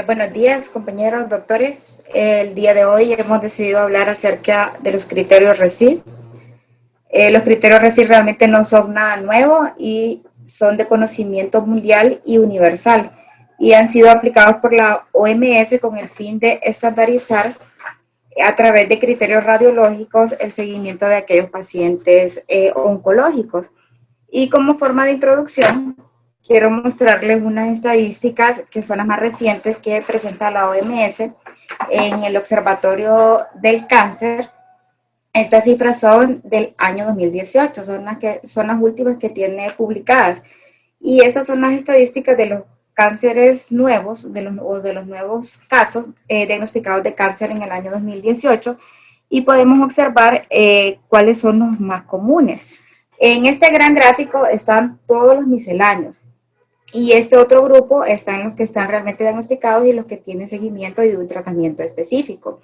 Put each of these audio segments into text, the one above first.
Buenos días, compañeros doctores. El día de hoy hemos decidido hablar acerca de los criterios RECIST. Los criterios RECIST realmente no son nada nuevo y son de conocimiento mundial y universal y han sido aplicados por la OMS con el fin de estandarizar a través de criterios radiológicos el seguimiento de aquellos pacientes oncológicos. Y como forma de introducción, quiero mostrarles unas estadísticas que son las más recientes que presenta la OMS en el Observatorio del Cáncer. Estas cifras son del año 2018, son las últimas que tiene publicadas. Y esas son las estadísticas de los cánceres nuevos, de los nuevos casos diagnosticados de cáncer en el año 2018. Y podemos observar cuáles son los más comunes. En este gran gráfico están todos los misceláneos. Y este otro grupo están los que están realmente diagnosticados y los que tienen seguimiento y un tratamiento específico.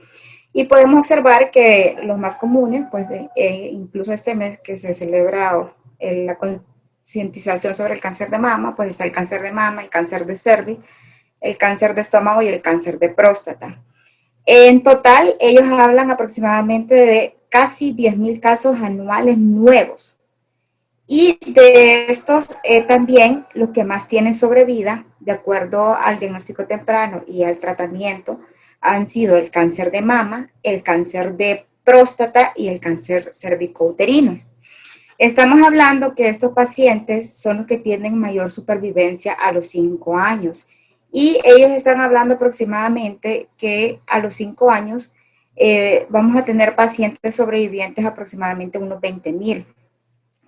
Y podemos observar que los más comunes, pues incluso este mes que se celebra la concientización sobre el cáncer de mama, pues está el cáncer de mama, el cáncer de cervix, el cáncer de estómago y el cáncer de próstata. En total, ellos hablan aproximadamente de casi 10,000 casos anuales nuevos. Y de estos también los que más tienen sobrevida, de acuerdo al diagnóstico temprano y al tratamiento, han sido el cáncer de mama, el cáncer de próstata y el cáncer cervicouterino. Estamos hablando que estos pacientes son los que tienen mayor supervivencia a los 5 años. Y ellos están hablando aproximadamente que a los 5 años vamos a tener pacientes sobrevivientes aproximadamente unos 20,000.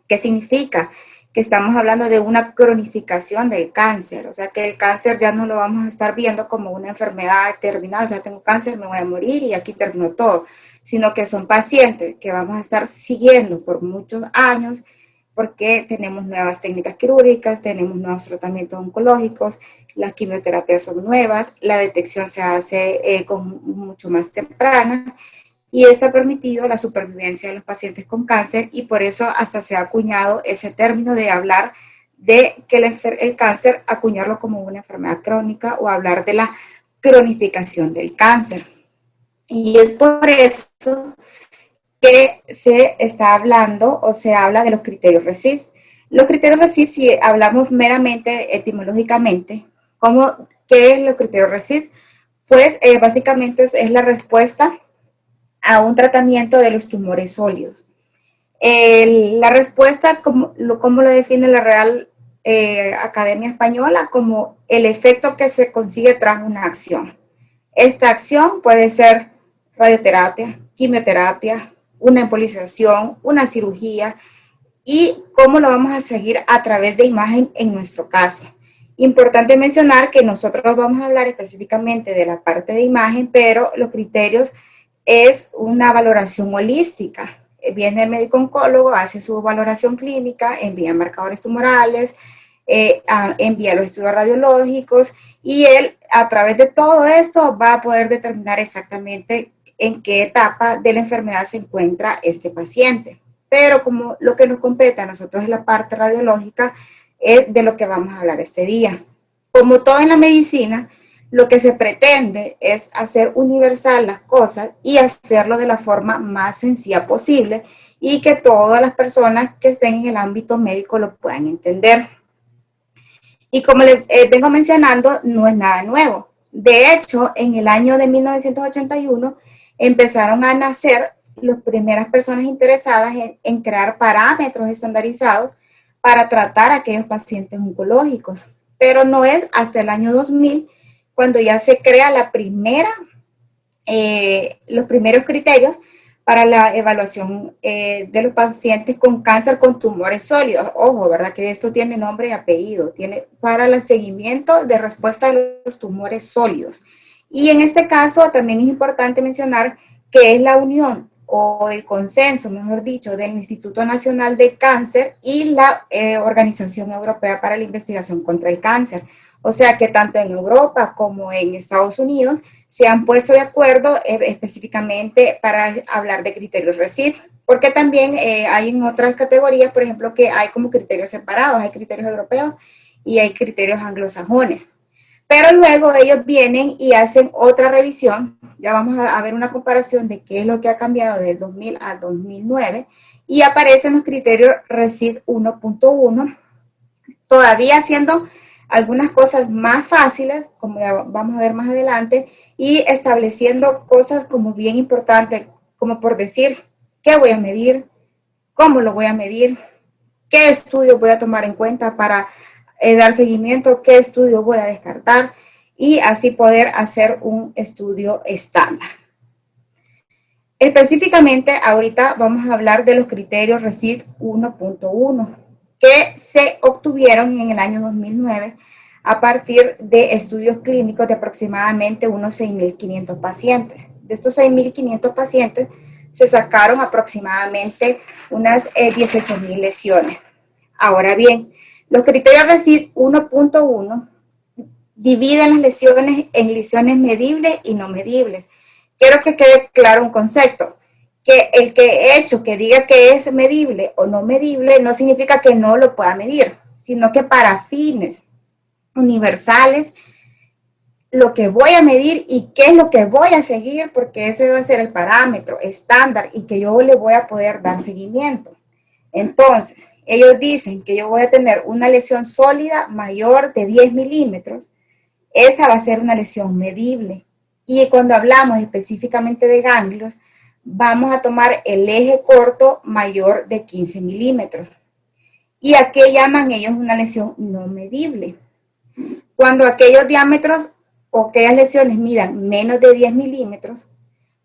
¿Qué significa? Que estamos hablando de una cronificación del cáncer, o sea que el cáncer ya no lo vamos a estar viendo como una enfermedad terminal, o sea, tengo cáncer, me voy a morir y aquí terminó todo, sino que son pacientes que vamos a estar siguiendo por muchos años porque tenemos nuevas técnicas quirúrgicas, tenemos nuevos tratamientos oncológicos, las quimioterapias son nuevas, la detección se hace con mucho más temprana y eso ha permitido la supervivencia de los pacientes con cáncer y por eso hasta se ha acuñado ese término de hablar de que el cáncer, acuñarlo como una enfermedad crónica o hablar de la cronificación del cáncer. Y es por eso que se está hablando o se habla de los criterios RECIST. Los criterios RECIST, si hablamos meramente etimológicamente, ¿qué es los criterios RECIST? Pues básicamente es la respuesta a un tratamiento de los tumores sólidos. La respuesta, como lo define la Real Academia Española, como el efecto que se consigue tras una acción. Esta acción puede ser radioterapia, quimioterapia, una embolización, una cirugía, y cómo lo vamos a seguir a través de imagen en nuestro caso. Importante mencionar que nosotros vamos a hablar específicamente de la parte de imagen, pero los criterios es una valoración holística. Viene el médico oncólogo, hace su valoración clínica, envía marcadores tumorales, envía los estudios radiológicos y él a través de todo esto va a poder determinar exactamente en qué etapa de la enfermedad se encuentra este paciente. Pero como lo que nos compete a nosotros es la parte radiológica, es de lo que vamos a hablar este día. Como todo en la medicina, lo que se pretende es hacer universal las cosas y hacerlo de la forma más sencilla posible y que todas las personas que estén en el ámbito médico lo puedan entender. Y como les vengo mencionando, no es nada nuevo. De hecho, en el año de 1981 empezaron a nacer las primeras personas interesadas en crear parámetros estandarizados para tratar a aquellos pacientes oncológicos. Pero no es hasta el año 2000 cuando ya se crea los primeros criterios para la evaluación de los pacientes con cáncer con tumores sólidos. Ojo, ¿verdad? Que esto tiene nombre y apellido. Tiene para el seguimiento de respuesta a los tumores sólidos. Y en este caso también es importante mencionar que es la unión o el consenso, mejor dicho, del Instituto Nacional del Cáncer y la Organización Europea para la Investigación contra el Cáncer. O sea que tanto en Europa como en Estados Unidos se han puesto de acuerdo específicamente para hablar de criterios RECIST, porque también hay en otras categorías, por ejemplo, que hay como criterios separados, hay criterios europeos y hay criterios anglosajones. Pero luego ellos vienen y hacen otra revisión. Ya vamos a ver una comparación de qué es lo que ha cambiado del 2000 al 2009 y aparecen los criterios RECID 1.1, todavía haciendo algunas cosas más fáciles, como ya vamos a ver más adelante, y estableciendo cosas como bien importantes, como por decir, ¿qué voy a medir? ¿Cómo lo voy a medir? ¿Qué estudios voy a tomar en cuenta para dar seguimiento? ¿Qué estudios voy a descartar? Y así poder hacer un estudio estándar. Específicamente, ahorita vamos a hablar de los criterios RECID 1.1 que se obtuvieron en el año 2009 a partir de estudios clínicos de aproximadamente unos 6.500 pacientes. De estos 6.500 pacientes se sacaron aproximadamente unas 18.000 lesiones. Ahora bien, los criterios RECID 1.1 dividen las lesiones en lesiones medibles y no medibles. Quiero que quede claro un concepto, que el hecho que diga que es medible o no medible no significa que no lo pueda medir, sino que para fines universales, lo que voy a medir y qué es lo que voy a seguir, porque ese va a ser el parámetro estándar y que yo le voy a poder dar seguimiento. Entonces, ellos dicen que yo voy a tener una lesión sólida mayor de 10 milímetros, esa va a ser una lesión medible. Y cuando hablamos específicamente de ganglios, vamos a tomar el eje corto mayor de 15 milímetros. ¿Y a qué llaman ellos una lesión no medible? Cuando aquellos diámetros o aquellas lesiones midan menos de 10 milímetros,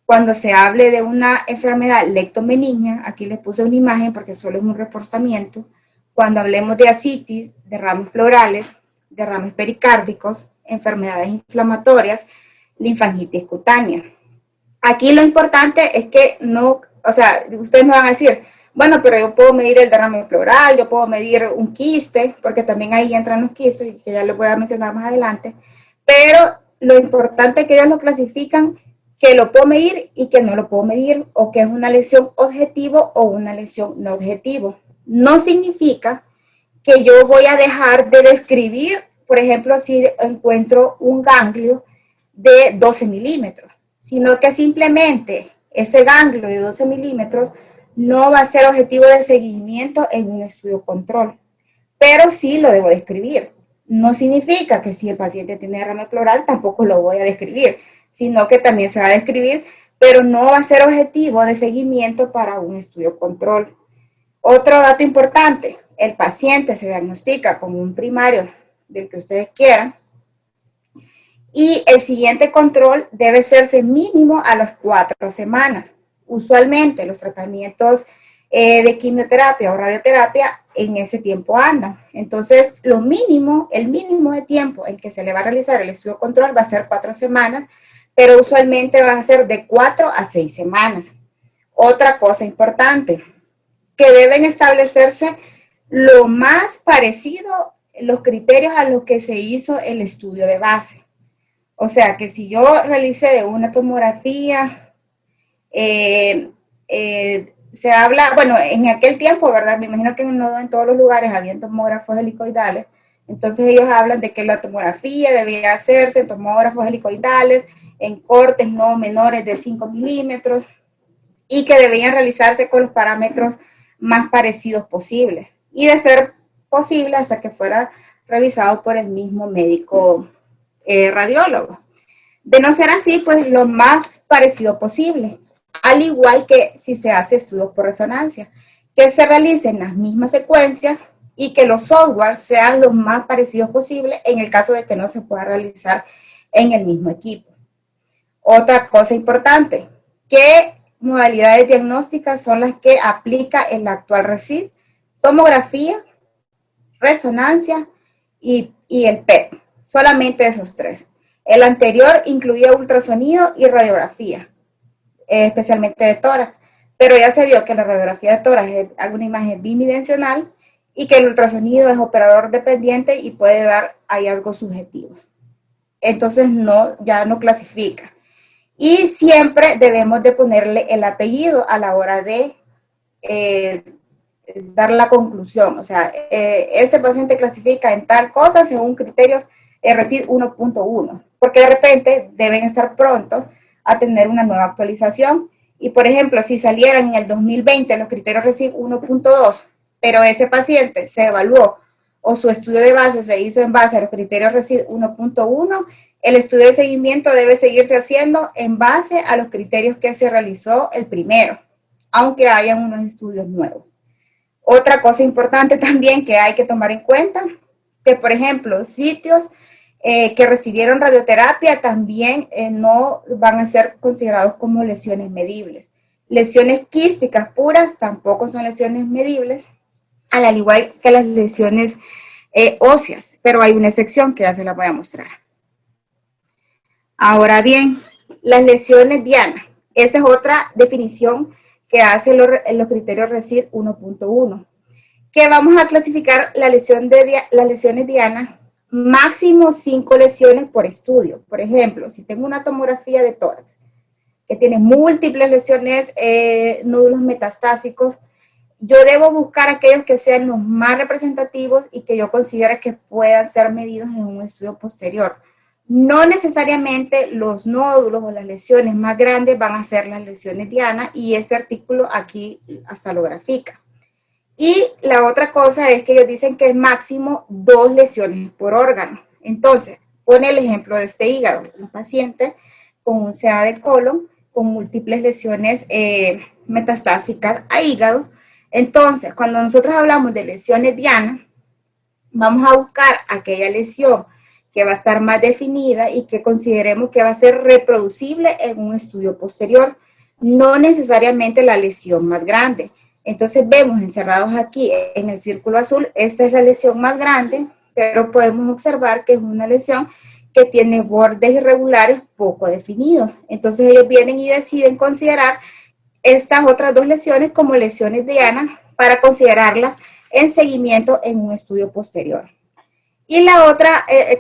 cuando se hable de una enfermedad leptomeningia, aquí les puse una imagen porque solo es un reforzamiento, cuando hablemos de ascitis, derrames pleurales, derrames pericárdicos, enfermedades inflamatorias, linfangitis cutánea. Aquí lo importante es que no, o sea, ustedes me van a decir, bueno, pero yo puedo medir el derrame pleural, yo puedo medir un quiste, porque también ahí entran los quistes, que ya les voy a mencionar más adelante, pero lo importante es que ellos lo clasifican, que lo puedo medir y que no lo puedo medir, o que es una lesión objetivo o una lesión no objetivo. No significa que yo voy a dejar de describir, por ejemplo, si encuentro un ganglio de 12 milímetros, sino que simplemente ese ganglio de 12 milímetros no va a ser objetivo de seguimiento en un estudio control, pero sí lo debo describir. No significa que si el paciente tiene derrame pleural tampoco lo voy a describir, sino que también se va a describir, pero no va a ser objetivo de seguimiento para un estudio control. Otro dato importante, el paciente se diagnostica como un primario del que ustedes quieran y el siguiente control debe hacerse mínimo a las 4 semanas. Usualmente los tratamientos de quimioterapia o radioterapia en ese tiempo andan. Entonces, el mínimo de tiempo en que se le va a realizar el estudio control va a ser 4 semanas, pero usualmente va a ser de 4 a 6 semanas. Otra cosa importante, que deben establecerse lo más parecido los criterios a los que se hizo el estudio de base. O sea, que si yo realicé una tomografía, se habla, bueno, en aquel tiempo, ¿verdad? Me imagino que no en todos los lugares habían tomógrafos helicoidales. Entonces ellos hablan de que la tomografía debía hacerse en tomógrafos helicoidales, en cortes no menores de 5 milímetros y que debían realizarse con los parámetros más parecidos posibles. Y de ser posible hasta que fuera revisado por el mismo médico radiólogo. De no ser así, pues lo más parecido posible. Al igual que si se hace estudios por resonancia, que se realicen las mismas secuencias y que los softwares sean los más parecidos posible en el caso de que no se pueda realizar en el mismo equipo. Otra cosa importante, ¿qué modalidades diagnósticas son las que aplica el actual RECID? Tomografía, resonancia y el PET. Solamente esos tres. El anterior incluía ultrasonido y radiografía, especialmente de tórax, pero ya se vio que la radiografía de tórax es una imagen bidimensional y que el ultrasonido es operador dependiente y puede dar hallazgos subjetivos. Entonces ya no clasifica. Y siempre debemos de ponerle el apellido a la hora de dar la conclusión. O sea, este paciente clasifica en tal cosa según criterios RECID 1.1, porque de repente deben estar prontos a tener una nueva actualización. Y por ejemplo, si salieran en el 2020 los criterios RECID 1.2, pero ese paciente se evaluó o su estudio de base se hizo en base a los criterios RECID 1.1, el estudio de seguimiento debe seguirse haciendo en base a los criterios que se realizó el primero, aunque hayan unos estudios nuevos. Otra cosa importante también que hay que tomar en cuenta, que por ejemplo, sitios que recibieron radioterapia también no van a ser considerados como lesiones medibles. Lesiones quísticas puras tampoco son lesiones medibles, al igual que las lesiones óseas, pero hay una excepción que ya se la voy a mostrar. Ahora bien, las lesiones diana, esa es otra definición que hacen los criterios RECID 1.1, que vamos a clasificar las lesiones diana máximo 5 lesiones por estudio. Por ejemplo, si tengo una tomografía de tórax que tiene múltiples lesiones, nódulos metastásicos, yo debo buscar aquellos que sean los más representativos y que yo considere que puedan ser medidos en un estudio posterior. No necesariamente los nódulos o las lesiones más grandes van a ser las lesiones diana, y este artículo aquí hasta lo grafica. Y la otra cosa es que ellos dicen que es máximo 2 lesiones por órgano. Entonces, pone el ejemplo de este hígado, un paciente con un CA de colon con múltiples lesiones metastásicas a hígado. Entonces, cuando nosotros hablamos de lesiones diana, vamos a buscar aquella lesión que va a estar más definida y que consideremos que va a ser reproducible en un estudio posterior, no necesariamente la lesión más grande. Entonces vemos encerrados aquí en el círculo azul, esta es la lesión más grande, pero podemos observar que es una lesión que tiene bordes irregulares poco definidos. Entonces ellos vienen y deciden considerar estas otras 2 lesiones como lesiones diana para considerarlas en seguimiento en un estudio posterior. Y la otra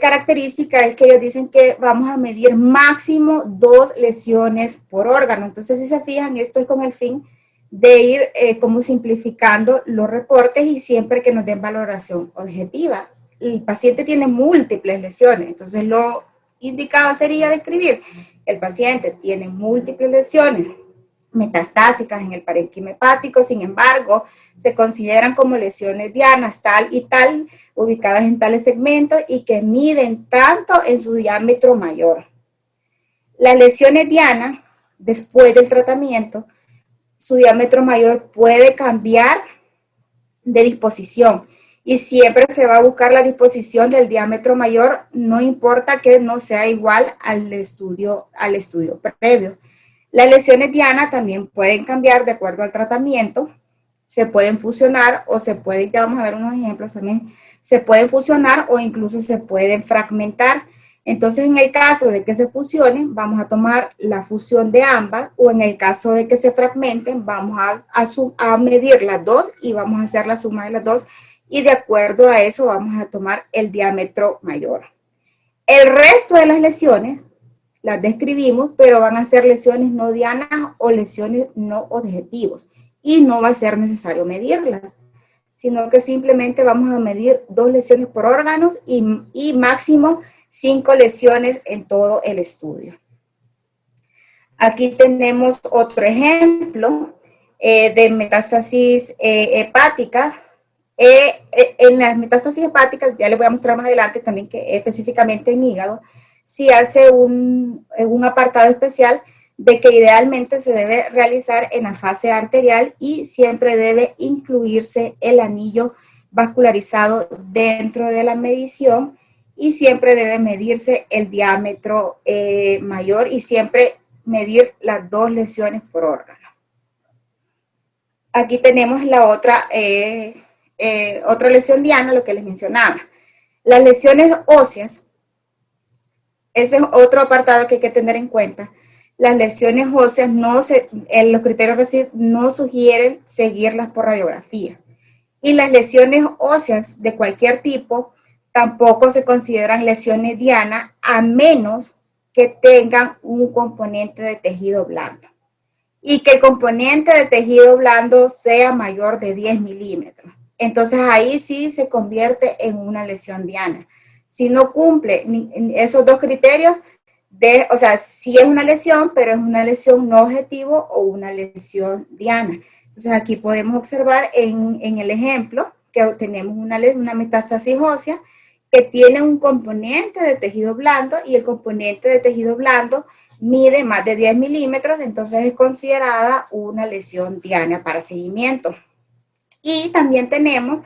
característica es que ellos dicen que vamos a medir máximo 2 lesiones por órgano. Entonces, si se fijan, esto es con el fin de ir como simplificando los reportes y siempre que nos den valoración objetiva. El paciente tiene múltiples lesiones, entonces lo indicado sería describir que el paciente tiene múltiples lesiones metastásicas en el parénquima hepático, sin embargo, se consideran como lesiones dianas tal y tal, ubicadas en tales segmentos y que miden tanto en su diámetro mayor. Las lesiones dianas, después del tratamiento, su diámetro mayor puede cambiar de disposición y siempre se va a buscar la disposición del diámetro mayor, no importa que no sea igual al estudio previo. Las lesiones diana también pueden cambiar de acuerdo al tratamiento, se pueden fusionar o se pueden, ya vamos a ver unos ejemplos también, se pueden fusionar o incluso se pueden fragmentar. Entonces, en el caso de que se fusionen, vamos a tomar la fusión de ambas, o en el caso de que se fragmenten, vamos a medir las dos y vamos a hacer la suma de las dos, y de acuerdo a eso vamos a tomar el diámetro mayor. El resto de las lesiones las describimos, pero van a ser lesiones no dianas o lesiones no objetivos, y no va a ser necesario medirlas, sino que simplemente vamos a medir 2 lesiones por órganos y máximo 5 lesiones en todo el estudio. Aquí tenemos otro ejemplo de metástasis hepáticas. En las metástasis hepáticas, ya les voy a mostrar más adelante también que específicamente en hígado, sí hace un apartado especial de que idealmente se debe realizar en la fase arterial y siempre debe incluirse el anillo vascularizado dentro de la medición, y siempre debe medirse el diámetro mayor y siempre medir las 2 lesiones por órgano. Aquí tenemos la otra lesión diana, lo que les mencionaba. Las lesiones óseas, ese es otro apartado que hay que tener en cuenta. Las lesiones óseas, los criterios RECID no sugieren seguirlas por radiografía. Y las lesiones óseas de cualquier tipo tampoco se consideran lesiones diana a menos que tengan un componente de tejido blando. Y que el componente de tejido blando sea mayor de 10 milímetros. Entonces ahí sí se convierte en una lesión diana. Si no cumple esos dos criterios, o sea, si es una lesión, pero es una lesión no objetivo o una lesión diana. Entonces aquí podemos observar en el ejemplo que tenemos una metástasis ósea que tiene un componente de tejido blando y el componente de tejido blando mide más de 10 milímetros, entonces es considerada una lesión diana para seguimiento. Y también tenemos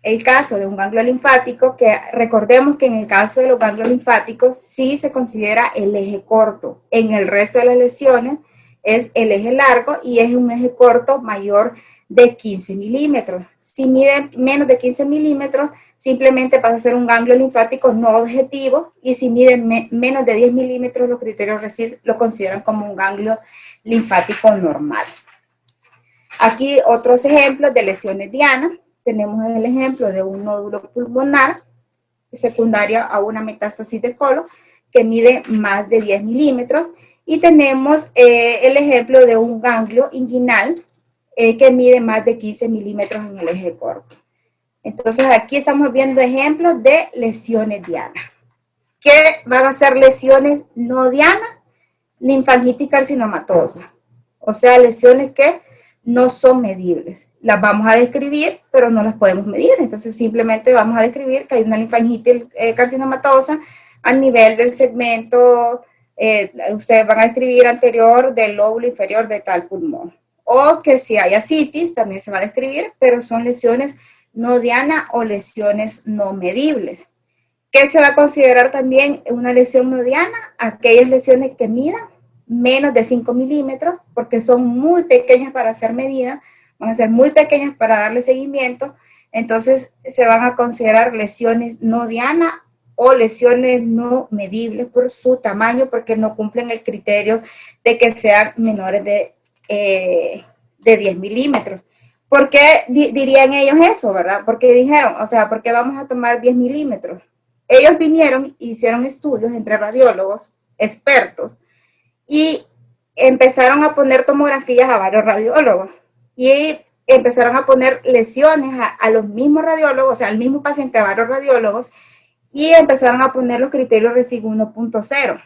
el caso de un ganglio linfático, que recordemos que en el caso de los ganglios linfáticos sí se considera el eje corto. En el resto de las lesiones es el eje largo y es un eje corto mayor de 15 milímetros. Si mide menos de 15 milímetros, simplemente pasa a ser un ganglio linfático no objetivo, y si mide menos de 10 milímetros, los criterios RECIST lo consideran como un ganglio linfático normal. Aquí otros ejemplos de lesiones dianas. Tenemos el ejemplo de un nódulo pulmonar secundario a una metástasis de colon que mide más de 10 milímetros. Y tenemos el ejemplo de un ganglio inguinal que mide más de 15 milímetros en el eje corto. Entonces aquí estamos viendo ejemplos de lesiones dianas. ¿Qué van a ser lesiones no dianas? Linfangitis carcinomatosa. O sea, lesiones que no son medibles. Las vamos a describir, pero no las podemos medir. Entonces simplemente vamos a describir que hay una linfangitis carcinomatosa a nivel del segmento, ustedes van a escribir anterior del lóbulo inferior de tal pulmón. O que si hay ascitis, también se va a describir, pero son lesiones no dianas o lesiones no medibles. ¿Qué se va a considerar también una lesión no diana? Aquellas lesiones que midan menos de 5 milímetros, porque son muy pequeñas para ser medidas, van a ser muy pequeñas para darle seguimiento, entonces se van a considerar lesiones no dianas o lesiones no medibles por su tamaño, porque no cumplen el criterio de que sean menores de 10 milímetros. ¿Por qué dirían ellos eso, verdad? Porque dijeron, o sea, ¿por qué vamos a tomar 10 milímetros? Ellos vinieron e hicieron estudios entre radiólogos expertos y empezaron a poner tomografías a varios radiólogos y empezaron a poner lesiones a los mismos radiólogos, o sea, al mismo paciente a varios radiólogos, y empezaron a poner los criterios RECIST 1.0.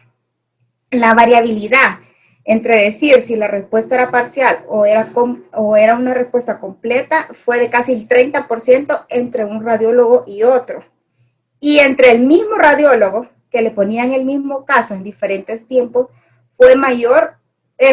La variabilidad entre decir si la respuesta era parcial o era una respuesta completa fue de casi el 30% entre un radiólogo y otro. Y entre el mismo radiólogo, que le ponían el mismo caso en diferentes tiempos, fue mayor,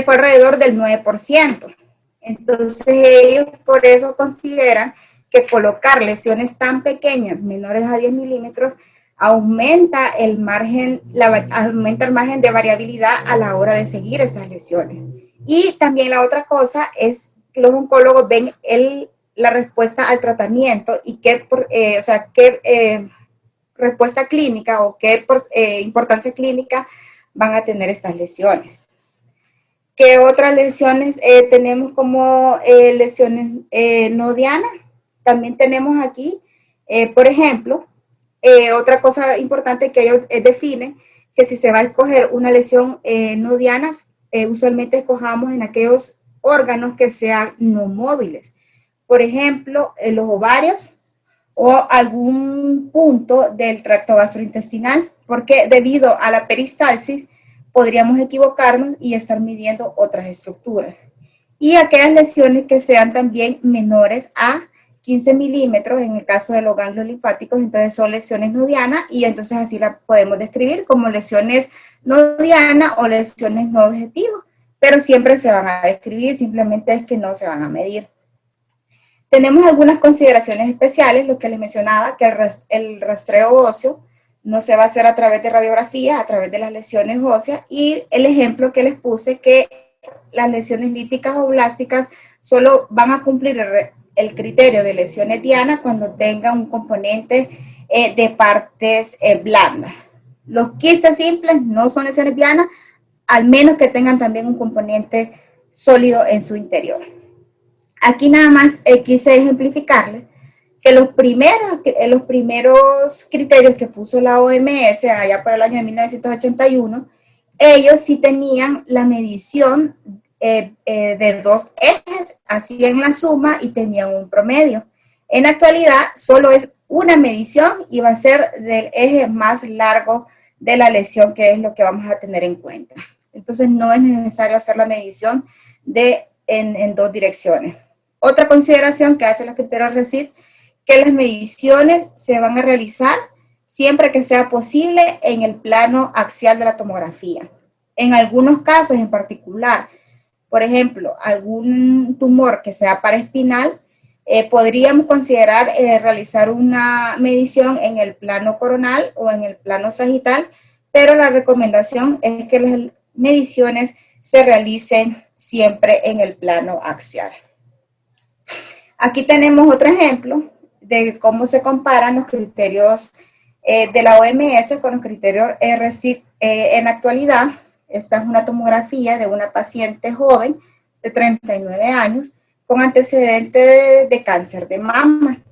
fue alrededor del 9%. Entonces ellos por eso consideran que colocar lesiones tan pequeñas, menores a 10 milímetros, aumenta el margen de variabilidad a la hora de seguir estas lesiones. Y también la otra cosa es que los oncólogos ven la respuesta al tratamiento y qué respuesta clínica o qué importancia clínica van a tener estas lesiones. ¿Qué otras lesiones tenemos como lesiones no dianas? También tenemos aquí, por ejemplo, otra cosa importante que ellos definen, que si se va a escoger una lesión no diana, usualmente escojamos en aquellos órganos que sean no móviles. Por ejemplo, los ovarios o algún punto del tracto gastrointestinal, porque debido a la peristalsis podríamos equivocarnos y estar midiendo otras estructuras. Y aquellas lesiones que sean también menores a 15 milímetros, en el caso de los ganglios linfáticos, entonces son lesiones no dianas y entonces así la podemos describir como lesiones no dianas o lesiones no objetivas, pero siempre se van a describir, simplemente es que no se van a medir. Tenemos algunas consideraciones especiales, lo que les mencionaba, que el rastreo óseo no se va a hacer a través de radiografía, a través de las lesiones óseas, y el ejemplo que les puse, que las lesiones líticas o blásticas solo van a cumplir el criterio de lesiones dianas cuando tengan un componente de partes blandas. Los quistes simples no son lesiones dianas, al menos que tengan también un componente sólido en su interior. Aquí nada más quise ejemplificarles que los primeros criterios que puso la OMS allá por el año de 1981, ellos sí tenían la medición de dos ejes, hacían la suma y tenían un promedio. En la actualidad solo es una medición y va a ser del eje más largo de la lesión, que es lo que vamos a tener en cuenta. Entonces no es necesario hacer la medición en dos direcciones. Otra consideración que hacen los criterios RECID, que las mediciones se van a realizar siempre que sea posible en el plano axial de la tomografía. En algunos casos en particular, por ejemplo, algún tumor que sea paraespinal, podríamos considerar realizar una medición en el plano coronal o en el plano sagital, pero la recomendación es que las mediciones se realicen siempre en el plano axial. Aquí tenemos otro ejemplo de cómo se comparan los criterios de la OMS con los criterios RECID en la actualidad. Esta es una tomografía de una paciente joven de 39 años con antecedentes de cáncer de mama.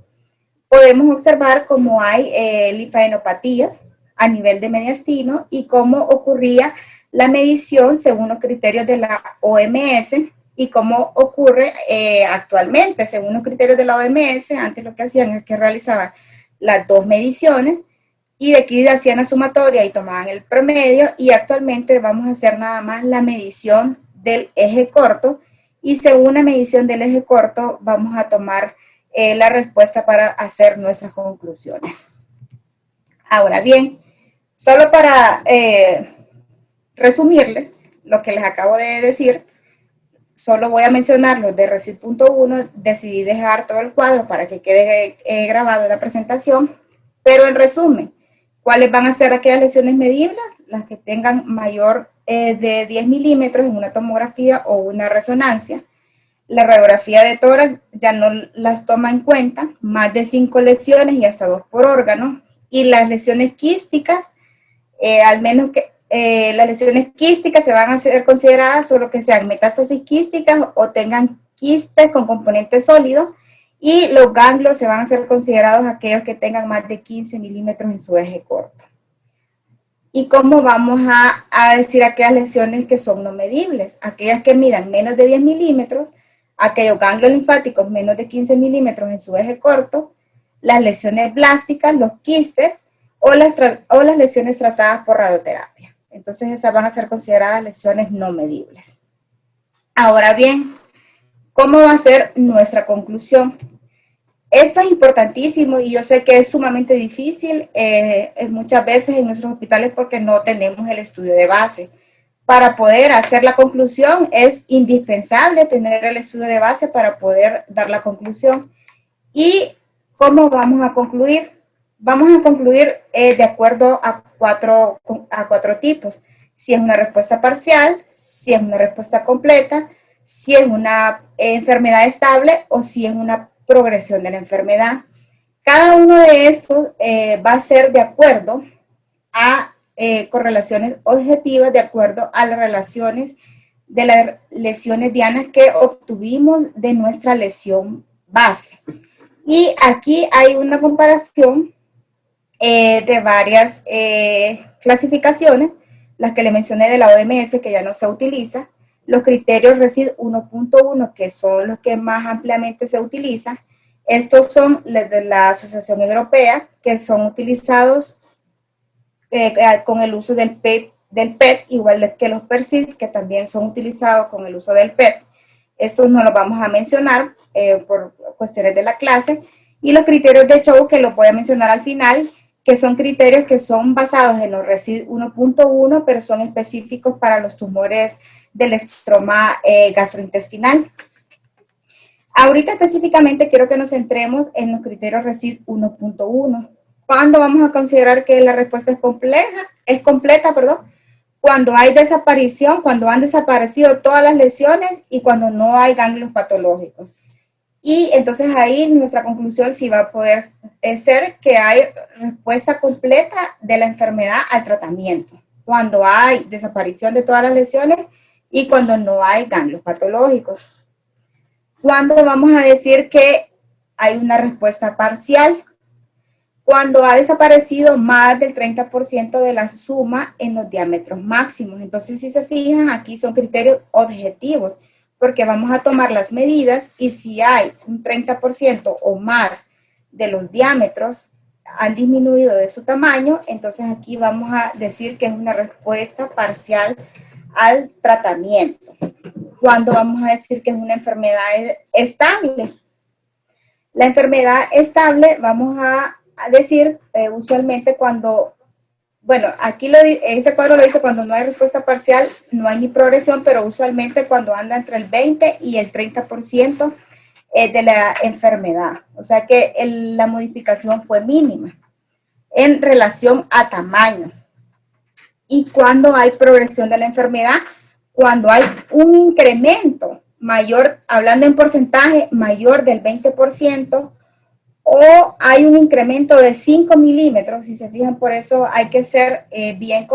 Podemos observar cómo hay linfadenopatías a nivel de mediastino y cómo ocurría la medición según los criterios de la OMS y cómo ocurre actualmente según los criterios de la OMS. Antes lo que hacían es que realizaban las dos mediciones y de aquí hacían la sumatoria y tomaban el promedio, y actualmente vamos a hacer nada más la medición del eje corto, y según la medición del eje corto vamos a tomar la respuesta para hacer nuestras conclusiones. Ahora bien, solo para resumirles lo que les acabo de decir, solo voy a mencionar los de RECID.1, decidí dejar todo el cuadro para que quede grabado en la presentación, pero en resumen, ¿cuáles van a ser aquellas lesiones medibles? Las que tengan mayor de 10 milímetros en una tomografía o una resonancia. La radiografía de tórax ya no las toma en cuenta, más de 5 lesiones y hasta 2 por órgano. Y las lesiones quísticas, al menos que las lesiones quísticas se van a ser consideradas solo que sean metástasis quísticas o tengan quistes con componente sólido. Y los ganglios se van a ser considerados aquellos que tengan más de 15 milímetros en su eje corto. ¿Y cómo vamos a decir aquellas lesiones que son no medibles? Aquellas que midan menos de 10 milímetros, aquellos ganglios linfáticos menos de 15 milímetros en su eje corto, las lesiones blásticas, los quistes o las lesiones tratadas por radioterapia. Entonces esas van a ser consideradas lesiones no medibles. Ahora bien, ¿cómo va a ser nuestra conclusión? Esto es importantísimo y yo sé que es sumamente difícil muchas veces en nuestros hospitales porque no tenemos el estudio de base. Para poder hacer la conclusión es indispensable tener el estudio de base para poder dar la conclusión. ¿Y cómo vamos a concluir? Vamos a concluir de acuerdo a cuatro tipos. Si es una respuesta parcial, si es una respuesta completa, si es una enfermedad estable o si es una progresión de la enfermedad. Cada uno de estos va a ser de acuerdo a correlaciones objetivas, de acuerdo a las relaciones de las lesiones dianas que obtuvimos de nuestra lesión base. Y aquí hay una comparación de varias clasificaciones, las que le mencioné de la OMS, que ya no se utiliza, los criterios RECID 1.1, que son los que más ampliamente se utilizan. Estos son los de la Asociación Europea, que son utilizados con el uso del PET, igual que los PERCID, que también son utilizados con el uso del PET. Estos no los vamos a mencionar por cuestiones de la clase. Y los criterios de Chow, que los voy a mencionar al final, que son criterios que son basados en los RECID 1.1, pero son específicos para los tumores del estroma gastrointestinal. Ahorita específicamente quiero que nos centremos en los criterios RECID 1.1. ¿Cuándo vamos a considerar que la respuesta es completa? Cuando hay desaparición, cuando han desaparecido todas las lesiones y cuando no hay ganglios patológicos. Y entonces ahí nuestra conclusión sí va a poder ser que hay respuesta completa de la enfermedad al tratamiento, cuando hay desaparición de todas las lesiones y cuando no hay ganglios patológicos. ¿Cuándo vamos a decir que hay una respuesta parcial? Cuando ha desaparecido más del 30% de la suma en los diámetros máximos. Entonces, si se fijan, aquí son criterios objetivos, porque vamos a tomar las medidas y si hay un 30% o más de los diámetros han disminuido de su tamaño, entonces aquí vamos a decir que es una respuesta parcial al tratamiento. ¿Cuándo vamos a decir que es una enfermedad estable? La enfermedad estable vamos a decir usualmente cuando, bueno, aquí este cuadro lo dice cuando no hay respuesta parcial, no hay ni progresión, pero usualmente cuando anda entre el 20 y el 30% de la enfermedad. O sea que la modificación fue mínima en relación a tamaño. Y cuando hay progresión de la enfermedad, cuando hay un incremento mayor, hablando en porcentaje, mayor del 20%, o hay un incremento de 5 milímetros, si se fijan, por eso hay que ser bien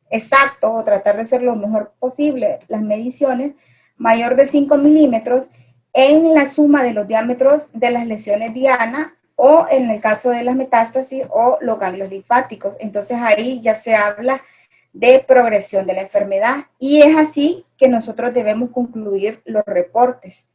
exacto o tratar de ser lo mejor posible las mediciones, mayor de 5 milímetros en la suma de los diámetros de las lesiones diana o en el caso de las metástasis o los ganglios linfáticos. Entonces ahí ya se habla de progresión de la enfermedad y es así que nosotros debemos concluir los reportes.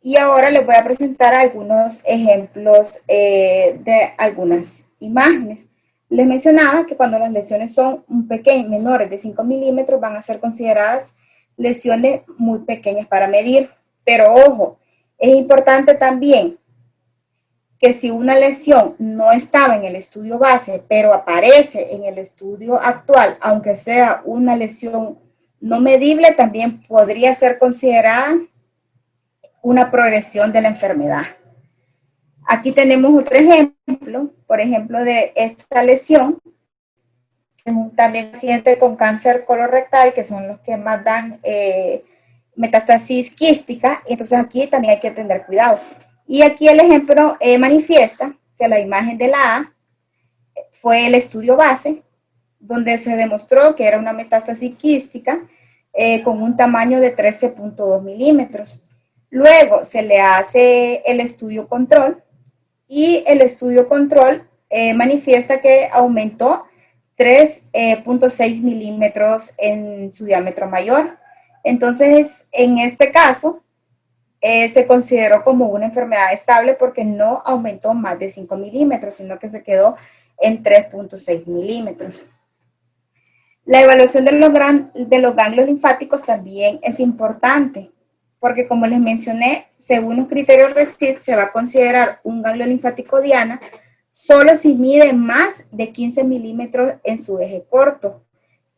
Y ahora les voy a presentar algunos ejemplos de algunas imágenes. Les mencionaba que cuando las lesiones son menores de 5 milímetros van a ser consideradas lesiones muy pequeñas para medir. Pero ojo, es importante también que si una lesión no estaba en el estudio base, pero aparece en el estudio actual, aunque sea una lesión no medible, también podría ser considerada una progresión de la enfermedad. Aquí tenemos otro ejemplo, por ejemplo, de esta lesión, que es también paciente con cáncer colorectal, que son los que más dan metástasis quística, y entonces aquí también hay que tener cuidado. Y aquí el ejemplo manifiesta que la imagen de la A fue el estudio base, donde se demostró que era una metástasis quística con un tamaño de 13.2 milímetros. Luego se le hace el estudio control y el estudio control manifiesta que aumentó 3.6 milímetros en su diámetro mayor. Entonces, en este caso, se consideró como una enfermedad estable porque no aumentó más de 5 milímetros, sino que se quedó en 3.6 milímetros. La evaluación de los ganglios linfáticos también es importante, porque como les mencioné, según los criterios RECIST, se va a considerar un ganglio linfático diana solo si mide más de 15 milímetros en su eje corto.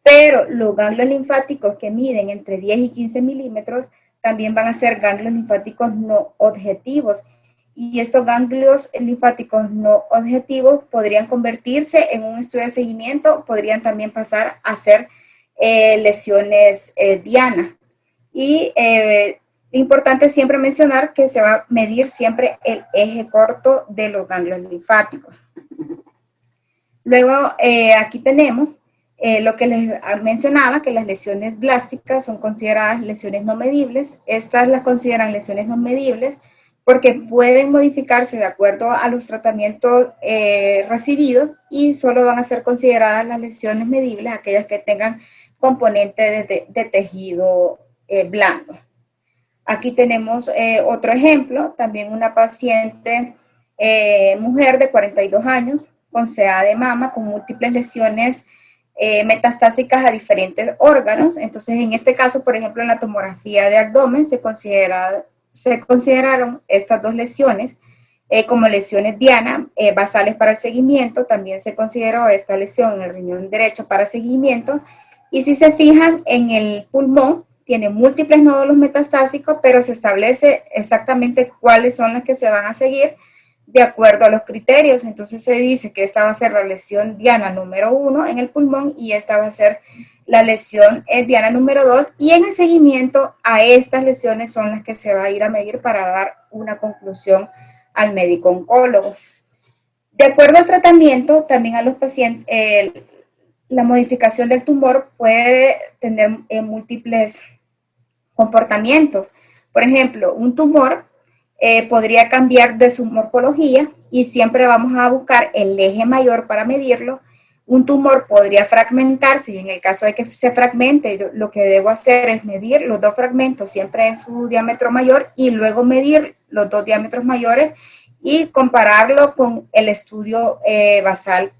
Pero los ganglios linfáticos que miden entre 10 y 15 milímetros también van a ser ganglios linfáticos no objetivos. Y estos ganglios linfáticos no objetivos podrían convertirse en un estudio de seguimiento, podrían también pasar a ser lesiones diana. Y importante siempre mencionar que se va a medir siempre el eje corto de los ganglios linfáticos. Luego, aquí tenemos lo que les mencionaba, que las lesiones blásticas son consideradas lesiones no medibles. Estas las consideran lesiones no medibles porque pueden modificarse de acuerdo a los tratamientos recibidos y solo van a ser consideradas las lesiones medibles aquellas que tengan componente de tejido blando. Aquí tenemos otro ejemplo, también una paciente mujer de 42 años con CA de mama con múltiples lesiones metastásicas a diferentes órganos. Entonces, en este caso, por ejemplo, en la tomografía de abdomen se consideraron estas dos lesiones como lesiones diana basales para el seguimiento. También se consideró esta lesión en el riñón derecho para seguimiento. Y si se fijan en el pulmón, tiene múltiples nódulos metastásicos, pero se establece exactamente cuáles son las que se van a seguir de acuerdo a los criterios. Entonces se dice que esta va a ser la lesión diana número 1 en el pulmón y esta va a ser la lesión diana número 2, y en el seguimiento a estas lesiones son las que se va a ir a medir para dar una conclusión al médico oncólogo. De acuerdo al tratamiento, también a los pacientes, la modificación del tumor puede tener múltiples comportamientos. Por ejemplo, un tumor podría cambiar de su morfología y siempre vamos a buscar el eje mayor para medirlo. Un tumor podría fragmentarse y en el caso de que se fragmente, lo que debo hacer es medir los dos fragmentos siempre en su diámetro mayor y luego medir los dos diámetros mayores y compararlo con el estudio basal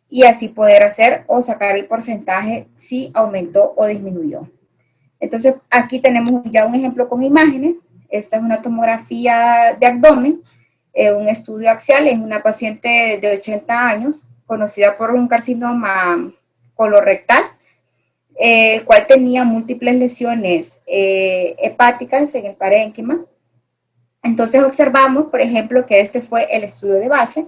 y así poder hacer o sacar el porcentaje si aumentó o disminuyó. Entonces, aquí tenemos ya un ejemplo con imágenes. Esta es una tomografía de abdomen, un estudio axial en una paciente de 80 años, conocida por un carcinoma colorectal, el cual tenía múltiples lesiones hepáticas en el parénquima. Entonces observamos, por ejemplo, que este fue el estudio de base.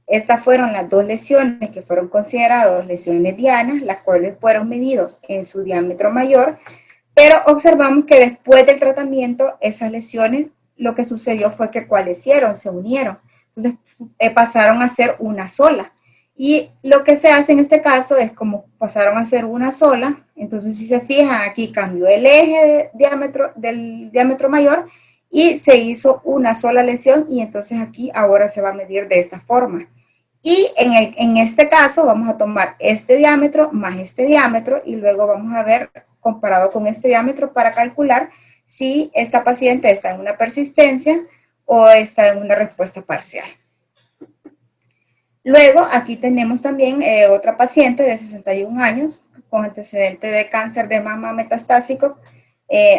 Estas fueron las dos lesiones que fueron consideradas lesiones dianas, las cuales fueron medidos en su diámetro mayor, pero observamos que después del tratamiento, esas lesiones, lo que sucedió fue que coalescieron, se unieron. Entonces pasaron a ser una sola. Y lo que se hace en este caso es como pasaron a ser una sola. Entonces, si se fijan, aquí cambió el eje del diámetro mayor y se hizo una sola lesión, y entonces aquí ahora se va a medir de esta forma. Y en este caso vamos a tomar este diámetro más este diámetro y luego vamos a ver comparado con este diámetro para calcular si esta paciente está en una persistencia o está en una respuesta parcial. Luego aquí tenemos también otra paciente de 61 años con antecedente de cáncer de mama metastásico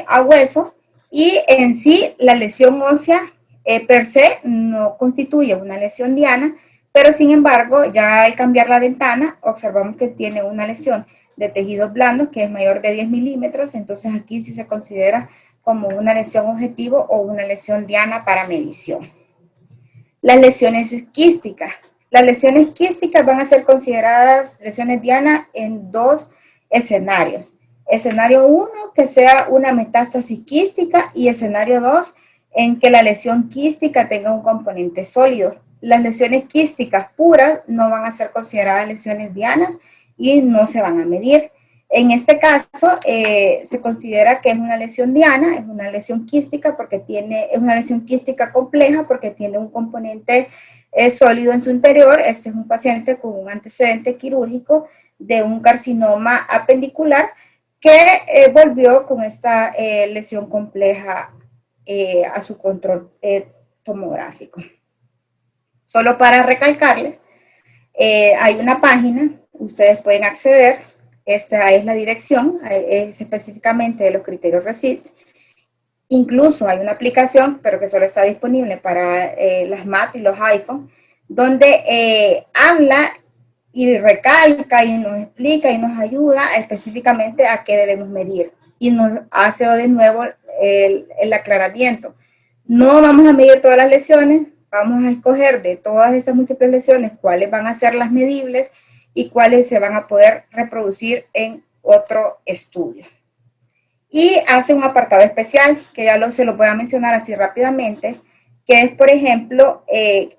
a hueso, y en sí la lesión ósea per se no constituye una lesión diana, pero sin embargo ya al cambiar la ventana observamos que tiene una lesión de tejidos blandos que es mayor de 10 milímetros, entonces aquí sí se considera como una lesión objetivo o una lesión diana para medición. Las lesiones quísticas. Las lesiones quísticas van a ser consideradas lesiones diana en dos escenarios. Escenario 1, que sea una metástasis quística, y escenario 2, en que la lesión quística tenga un componente sólido. Las lesiones quísticas puras no van a ser consideradas lesiones dianas y no se van a medir. En este caso, se considera que es una lesión diana, es una lesión quística es una lesión quística compleja porque tiene un componente sólido en su interior. Este es un paciente con un antecedente quirúrgico de un carcinoma apendicular que volvió con esta lesión compleja a su control tomográfico. Solo para recalcarles, hay una página, ustedes pueden acceder. Esta es la dirección, es específicamente de los criterios RECIST. Incluso hay una aplicación, pero que solo está disponible para las Mac y los iPhone, donde habla y recalca y nos explica y nos ayuda específicamente a qué debemos medir. Y nos hace de nuevo el aclaramiento. No vamos a medir todas las lesiones, vamos a escoger de todas estas múltiples lesiones cuáles van a ser las medibles y cuáles se van a poder reproducir en otro estudio. Y hace un apartado especial, que ya se lo voy a mencionar así rápidamente, que es, por ejemplo,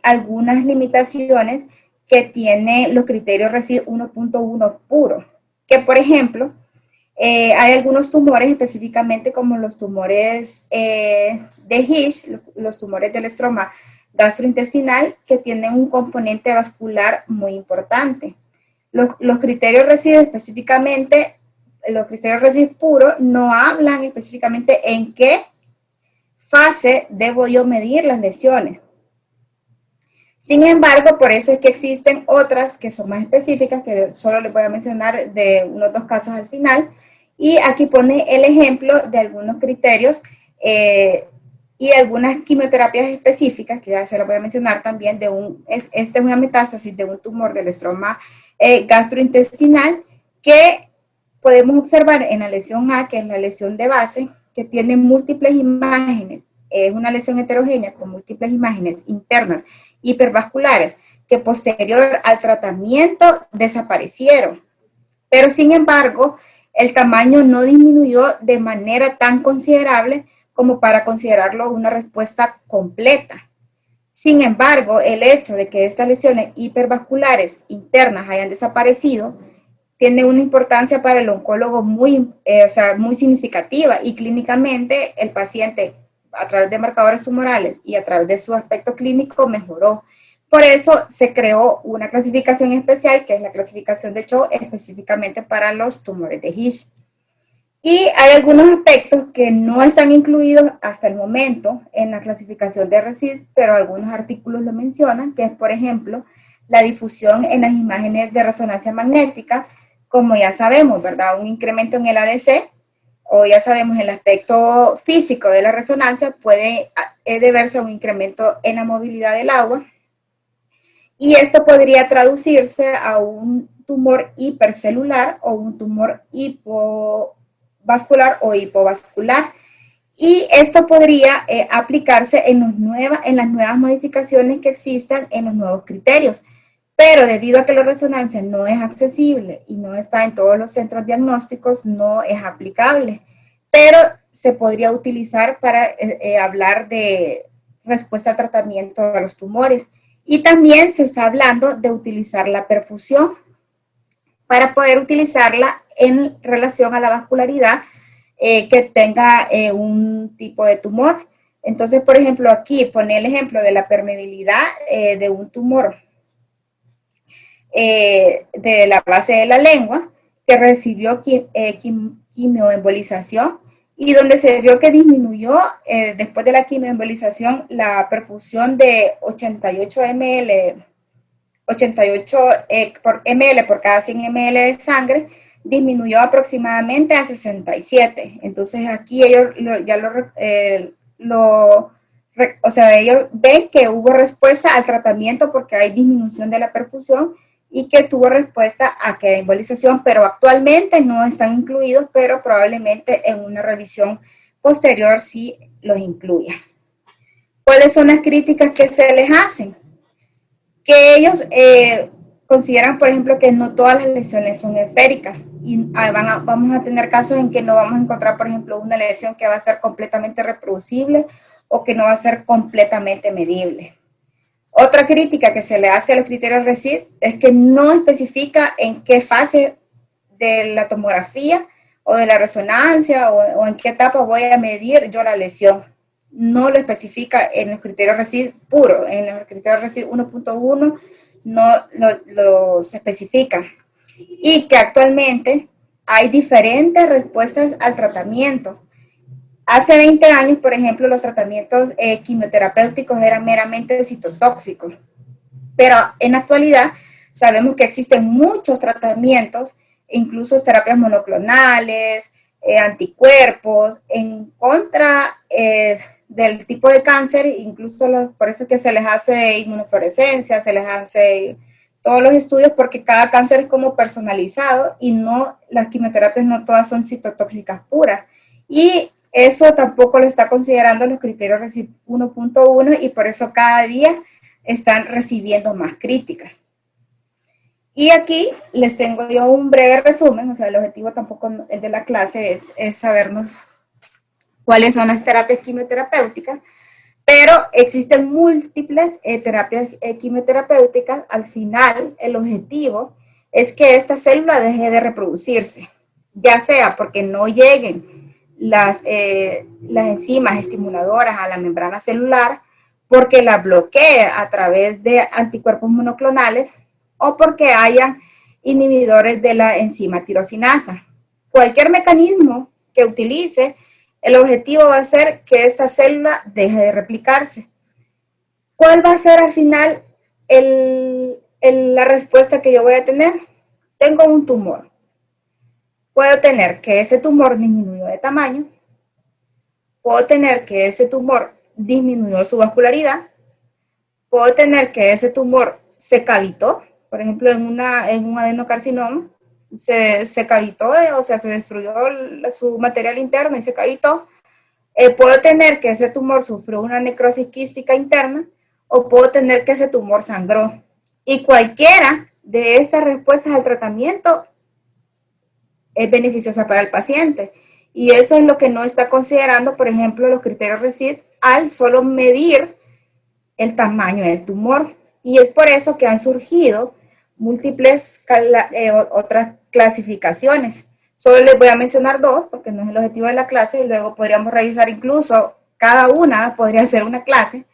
algunas limitaciones que tiene los criterios RECIST 1.1 puro, que por ejemplo, hay algunos tumores específicamente como los tumores de Hirsch, los tumores del estroma gastrointestinal, que tienen un componente vascular muy importante. Los criterios RECIST específicamente, los criterios RECIST puros no hablan específicamente en qué fase debo yo medir las lesiones. Sin embargo, por eso es que existen otras que son más específicas, que solo les voy a mencionar de unos 2 casos al final. Y aquí pone el ejemplo de algunos criterios y de algunas quimioterapias específicas, que ya se lo voy a mencionar también. Esta es una metástasis de un tumor del estroma gastrointestinal que podemos observar en la lesión A, que es la lesión de base, que tiene múltiples imágenes. Es una lesión heterogénea con múltiples imágenes internas hipervasculares que posterior al tratamiento desaparecieron. Pero sin embargo, el tamaño no disminuyó de manera tan considerable como para considerarlo una respuesta completa. Sin embargo, el hecho de que estas lesiones hipervasculares internas hayan desaparecido tiene una importancia para el oncólogo muy significativa, y clínicamente el paciente a través de marcadores tumorales y a través de su aspecto clínico mejoró. Por eso se creó una clasificación especial, que es la clasificación de Cho, específicamente para los tumores de Hirsch. Y hay algunos aspectos que no están incluidos hasta el momento en la clasificación de RECIST, pero algunos artículos lo mencionan, que es, por ejemplo, la difusión en las imágenes de resonancia magnética, como ya sabemos, ¿verdad? Un incremento en el ADC, o ya sabemos el aspecto físico de la resonancia, puede deberse a un incremento en la movilidad del agua, y esto podría traducirse a un tumor hipercelular o un tumor hipovascular o hipovascular. Y esto podría aplicarse en las nuevas modificaciones que existan en los nuevos criterios. Pero debido a que la resonancia no es accesible y no está en todos los centros diagnósticos, no es aplicable. Pero se podría utilizar para hablar de respuesta al tratamiento de los tumores. Y también se está hablando de utilizar la perfusión para poder utilizarla en relación a la vascularidad que tenga un tipo de tumor. Entonces, por ejemplo, aquí pone el ejemplo de la permeabilidad de un tumor de la base de la lengua que recibió quimioembolización y donde se vio que disminuyó después de la quimioembolización la perfusión de 88 ml, 88 por ml por cada 100 ml de sangre, disminuyó aproximadamente a 67. Entonces aquí ellos o sea, ellos ven que hubo respuesta al tratamiento porque hay disminución de la perfusión y que tuvo respuesta a que embolización, pero actualmente no están incluidos, pero probablemente en una revisión posterior sí los incluya. ¿Cuáles son las críticas que se les hacen? Que ellos consideran, por ejemplo, que no todas las lesiones son esféricas y vamos a tener casos en que no vamos a encontrar, por ejemplo, una lesión que va a ser completamente reproducible o que no va a ser completamente medible. Otra crítica que se le hace a los criterios RECIST es que no especifica en qué fase de la tomografía o de la resonancia o en qué etapa voy a medir yo la lesión. No lo especifica en los criterios RECIST puros, en los criterios RECIST 1.1 no los especifican. Y que actualmente hay diferentes respuestas al tratamiento. Hace 20 años, por ejemplo, los tratamientos quimioterapéuticos eran meramente citotóxicos, pero en la actualidad sabemos que existen muchos tratamientos, incluso terapias monoclonales, anticuerpos, en contra del tipo de cáncer, incluso por eso es que se les hace inmunofluorescencia, se les hace todos los estudios, porque cada cáncer es como personalizado y no, las quimioterapias no todas son citotóxicas puras. Y eso tampoco lo está considerando los criterios RECIST 1.1 y por eso cada día están recibiendo más críticas. Y aquí les tengo yo un breve resumen, o sea, el objetivo tampoco el de la clase es sabernos cuáles son las terapias quimioterapéuticas, pero existen múltiples terapias quimioterapéuticas. Al final, el objetivo es que esta célula deje de reproducirse, ya sea porque no lleguen las enzimas estimuladoras a la membrana celular, porque la bloquee a través de anticuerpos monoclonales o porque hayan inhibidores de la enzima tirosinasa. Cualquier mecanismo que utilice, el objetivo va a ser que esta célula deje de replicarse. ¿Cuál va a ser al final la respuesta que yo voy a tener? Tengo un tumor. Puedo tener que ese tumor disminuyó de tamaño, puedo tener que ese tumor disminuyó su vascularidad, puedo tener que ese tumor se cavitó, por ejemplo, en un adenocarcinoma, se cavitó, o sea, se destruyó su material interno y se cavitó. Puedo tener que ese tumor sufrió una necrosis quística interna o puedo tener que ese tumor sangró. Y cualquiera de estas respuestas al tratamiento es beneficiosa para el paciente. Y eso es lo que no está considerando, por ejemplo, los criterios RECIST al solo medir el tamaño del tumor. Y es por eso que han surgido múltiples otras clasificaciones. Solo les voy a mencionar dos, porque no es el objetivo de la clase, y luego podríamos revisar incluso cada una, podría ser una clase,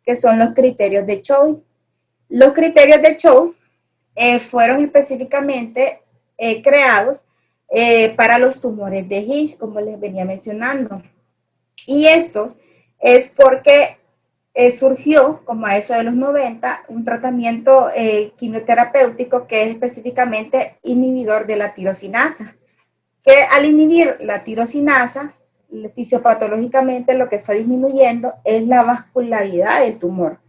que son los criterios de Chou. Los criterios de Chou fueron específicamente creados para los tumores de Hirsch, como les venía mencionando. Y esto es porque surgió, como a eso de los 90, un tratamiento quimioterapéutico que es específicamente inhibidor de la tirosinasa, que al inhibir la tirosinasa, fisiopatológicamente lo que está disminuyendo es la vascularidad del tumor.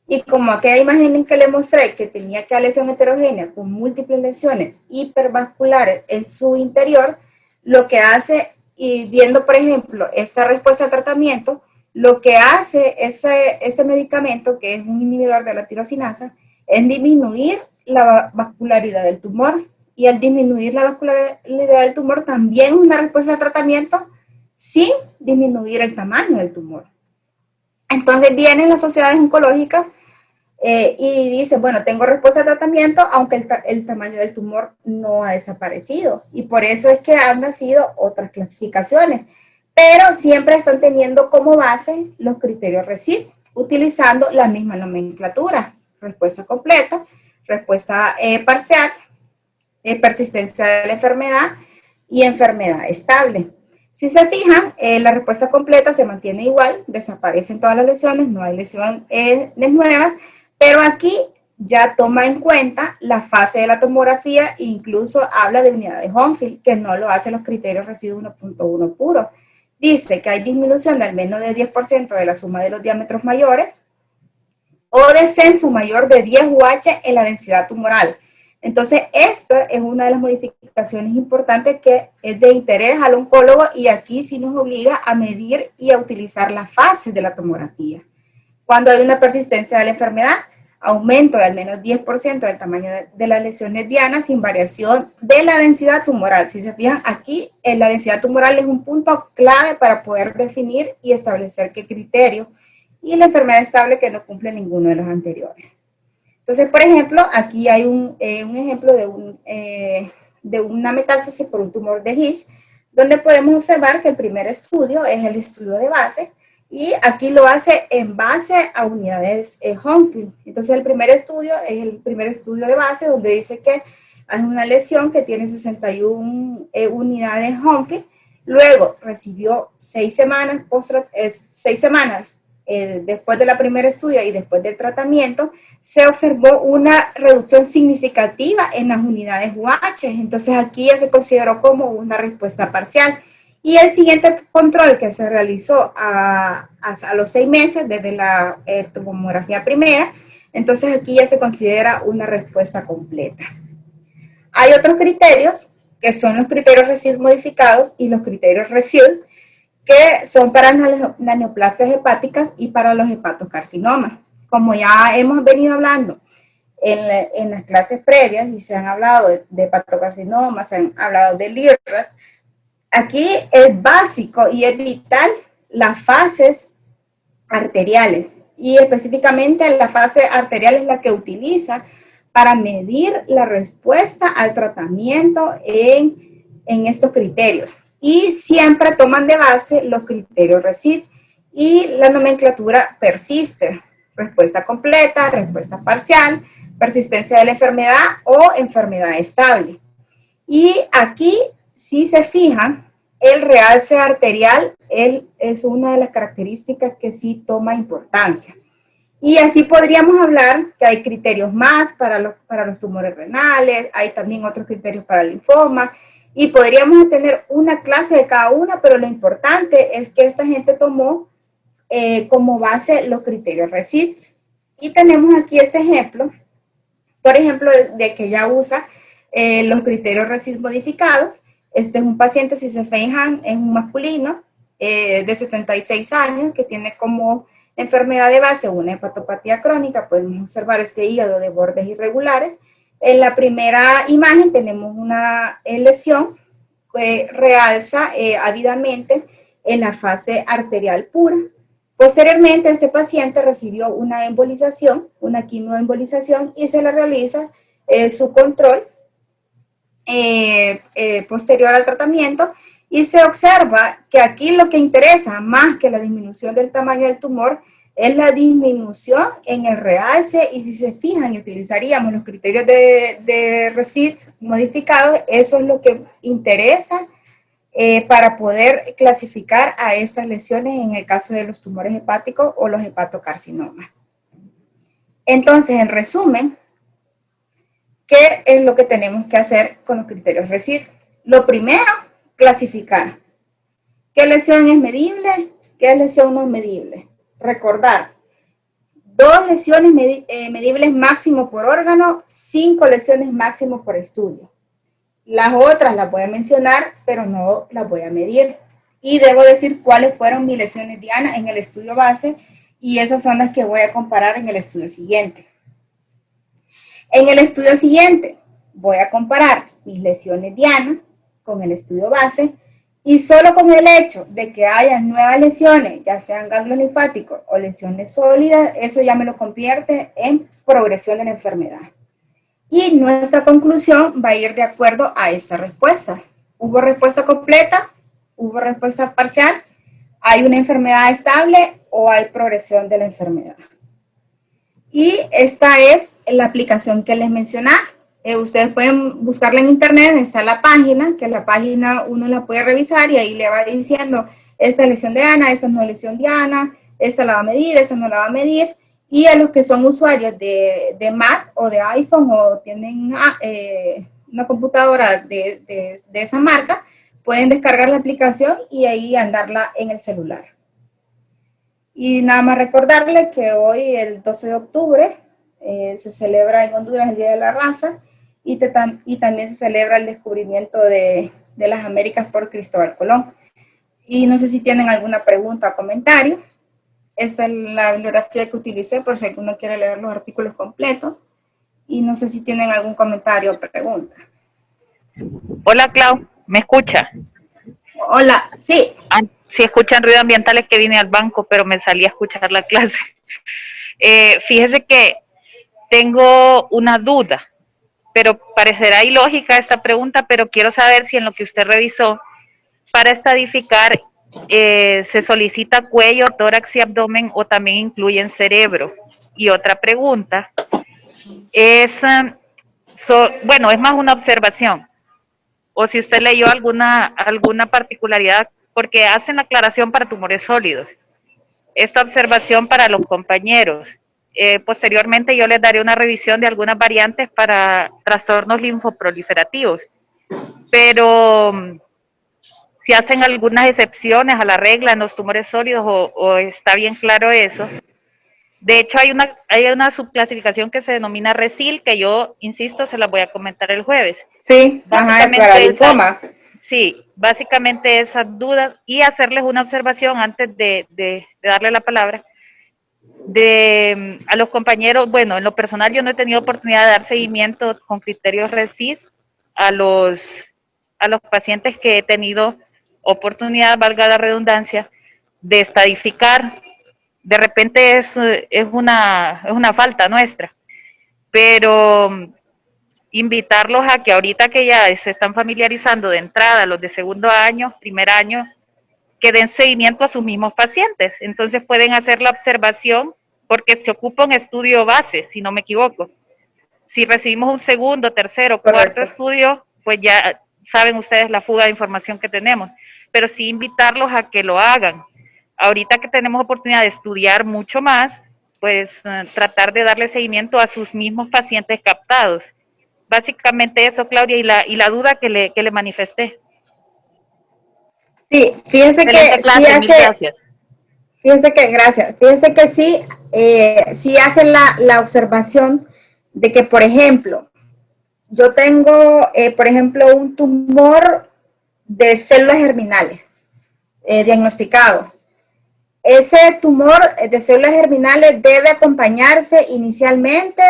Y como aquella imagen que le mostré, que tenía que lesión heterogénea con múltiples lesiones hipervasculares en su interior, lo que hace, y viendo por ejemplo esta respuesta al tratamiento, lo que hace este medicamento, que es un inhibidor de la tirosinasa, es disminuir la vascularidad del tumor. Y al disminuir la vascularidad del tumor, también es una respuesta al tratamiento sin disminuir el tamaño del tumor. Entonces vienen las sociedades oncológicas y dice, bueno, tengo respuesta al tratamiento, aunque el tamaño del tumor no ha desaparecido. Y por eso es que han nacido otras clasificaciones. Pero siempre están teniendo como base los criterios RECIST, utilizando la misma nomenclatura. Respuesta completa, respuesta parcial, persistencia de la enfermedad y enfermedad estable. Si se fijan, la respuesta completa se mantiene igual, desaparecen todas las lesiones, no hay lesiones nuevas, pero aquí ya toma en cuenta la fase de la tomografía e incluso habla de unidad de Hounsfield, que no lo hacen los criterios RECIST 1.1 puro. Dice que hay disminución de al menos de 10% de la suma de los diámetros mayores o descenso mayor de 10 UH en la densidad tumoral. Entonces, esta es una de las modificaciones importantes que es de interés al oncólogo y aquí sí nos obliga a medir y a utilizar las fases de la tomografía. Cuando hay una persistencia de la enfermedad, aumento de al menos 10% del tamaño de las lesiones dianas sin variación de la densidad tumoral. Si se fijan aquí, la densidad tumoral es un punto clave para poder definir y establecer qué criterio. Y la enfermedad estable que no cumple ninguno de los anteriores. Entonces, por ejemplo, aquí hay un ejemplo de una metástasis por un tumor de Hirsch, donde podemos observar que el primer estudio es el estudio de base, y aquí lo hace en base a unidades Hounsfield. Entonces, el primer estudio es el primer estudio de base, donde dice que hay una lesión que tiene 61 unidades Hounsfield. Luego recibió 6 semanas, después de la primera estudio y después del tratamiento, se observó una reducción significativa en las unidades UH. Entonces aquí ya se consideró como una respuesta parcial. Y el siguiente control que se realizó a los 6 meses desde la tomografía primera, entonces aquí ya se considera una respuesta completa. Hay otros criterios que son los criterios RECIST modificados y los criterios RECIST, que son para las neoplasias hepáticas y para los hepatocarcinomas. Como ya hemos venido hablando en las clases previas y se han hablado de hepatocarcinomas, se han hablado de LIRRAT, aquí es básico y es vital las fases arteriales, y específicamente la fase arterial es la que utiliza para medir la respuesta al tratamiento en estos criterios. Y siempre toman de base los criterios RECIST y la nomenclatura persiste. Respuesta completa, respuesta parcial, persistencia de la enfermedad o enfermedad estable. Y aquí, si se fijan, el realce arterial es una de las características que sí toma importancia. Y así podríamos hablar que hay criterios más para los tumores renales, hay también otros criterios para el linfoma, y podríamos tener una clase de cada una, pero lo importante es que esta gente tomó como base los criterios RECIST. Y tenemos aquí este ejemplo, por ejemplo, de que ya usa los criterios RECIST modificados. Este es un paciente, si se fijan, es un masculino de 76 años que tiene como enfermedad de base una hepatopatía crónica. Podemos observar este hígado de bordes irregulares. En la primera imagen tenemos una lesión que realza ávidamente en la fase arterial pura. Posteriormente, este paciente recibió una embolización, una quimioembolización, y se le realiza su control posterior al tratamiento, y se observa que aquí lo que interesa más que la disminución del tamaño del tumor es la disminución en el realce, y si se fijan y utilizaríamos los criterios de RECIST modificados, eso es lo que interesa para poder clasificar a estas lesiones en el caso de los tumores hepáticos o los hepatocarcinomas. Entonces, en resumen, ¿qué es lo que tenemos que hacer con los criterios RECIST? Lo primero, clasificar. ¿Qué lesión es medible? ¿Qué lesión no es medible? Recordar, 2 lesiones medibles máximo por órgano, 5 lesiones máximo por estudio. Las otras las voy a mencionar, pero no las voy a medir. Y debo decir cuáles fueron mis lesiones diana en el estudio base, y esas son las que voy a comparar en el estudio siguiente. En el estudio siguiente voy a comparar mis lesiones diana con el estudio base, y solo con el hecho de que haya nuevas lesiones, ya sean ganglios linfáticos o lesiones sólidas, eso ya me lo convierte en progresión de la enfermedad. Y nuestra conclusión va a ir de acuerdo a estas respuestas. ¿Hubo respuesta completa? ¿Hubo respuesta parcial? ¿Hay una enfermedad estable o hay progresión de la enfermedad? Y esta es la aplicación que les mencioné. Ustedes pueden buscarla en internet, está la página, que la página uno la puede revisar y ahí le va diciendo, esta es lesión de Ana, esta no es lesión de Ana, esta la va a medir, esta no la va a medir. Y a los que son usuarios de Mac o de iPhone o tienen una computadora de esa marca, pueden descargar la aplicación y ahí andarla en el celular. Y nada más recordarles que hoy, el 12 de octubre, se celebra en Honduras el Día de la Raza, y también se celebra el descubrimiento de las Américas por Cristóbal Colón. Y no sé si tienen alguna pregunta o comentario. Esta es la bibliografía que utilicé por si alguno quiere leer los artículos completos. Y no sé si tienen algún comentario o pregunta. Hola, Clau, ¿me escucha? Hola, sí. Sí, escuchan ruido ambiental, es que vine al banco, pero me salí a escuchar la clase. Fíjese que tengo una duda, pero parecerá ilógica esta pregunta, pero quiero saber si en lo que usted revisó, para estadificar, se solicita cuello, tórax y abdomen, o también incluyen cerebro. Y otra pregunta es, bueno, es más una observación, o si usted leyó alguna particularidad, porque hacen la aclaración para tumores sólidos. Esta observación para los compañeros. Posteriormente yo les daré una revisión de algunas variantes para trastornos linfoproliferativos, pero si hacen algunas excepciones a la regla en los tumores sólidos, o está bien claro eso. De hecho, hay una subclasificación que se denomina RECIL, que yo, insisto, se las voy a comentar el jueves. Sí, para linfoma. Sí, básicamente esas dudas, y hacerles una observación antes de darle la palabra, a los compañeros. Bueno, en lo personal yo no he tenido oportunidad de dar seguimiento con criterios RECIST a los pacientes que he tenido oportunidad, valga la redundancia, de estadificar. De repente es una falta nuestra, pero invitarlos a que ahorita que ya se están familiarizando de entrada, los de segundo año, primer año, que den seguimiento a sus mismos pacientes. Entonces pueden hacer la observación, porque se ocupa un estudio base, si no me equivoco. Si recibimos un segundo, tercero, cuarto estudio, pues ya saben ustedes la fuga de información que tenemos. Pero sí invitarlos a que lo hagan. Ahorita que tenemos oportunidad de estudiar mucho más, pues tratar de darle seguimiento a sus mismos pacientes captados. Básicamente eso, Claudia, y la duda que le manifesté. Sí, fíjense que clase, sí mil gracias. Fíjense que sí, sí hacen la observación de que, por ejemplo, yo tengo, por ejemplo, un tumor de células germinales diagnosticado. Ese tumor de células germinales debe acompañarse inicialmente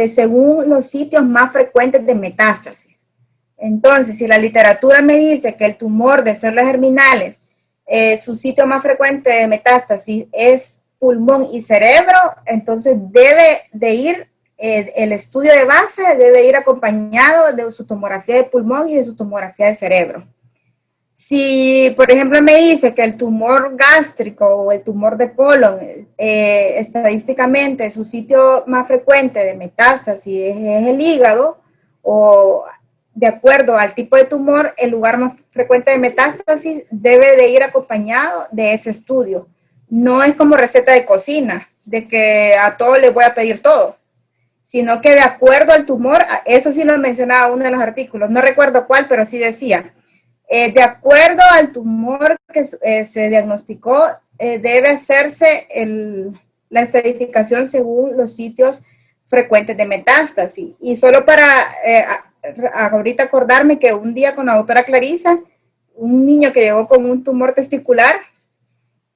según los sitios más frecuentes de metástasis. Entonces, si la literatura me dice que el tumor de células germinales, su sitio más frecuente de metástasis es pulmón y cerebro, entonces debe de ir, el estudio de base debe ir acompañado de su tomografía de pulmón y de su tomografía de cerebro. Si, por ejemplo, me dice que el tumor gástrico o el tumor de colon, estadísticamente su sitio más frecuente de metástasis es el hígado, o de acuerdo al tipo de tumor, el lugar más frecuente de metástasis debe de ir acompañado de ese estudio. No es como receta de cocina, de que a todos les voy a pedir todo, sino que de acuerdo al tumor, eso sí lo mencionaba uno de los artículos, no recuerdo cuál, pero sí decía, de acuerdo al tumor que se diagnosticó, debe hacerse la estadificación según los sitios frecuentes de metástasis. Y solo para ahorita acordarme que un día con la doctora Clarisa, un niño que llegó con un tumor testicular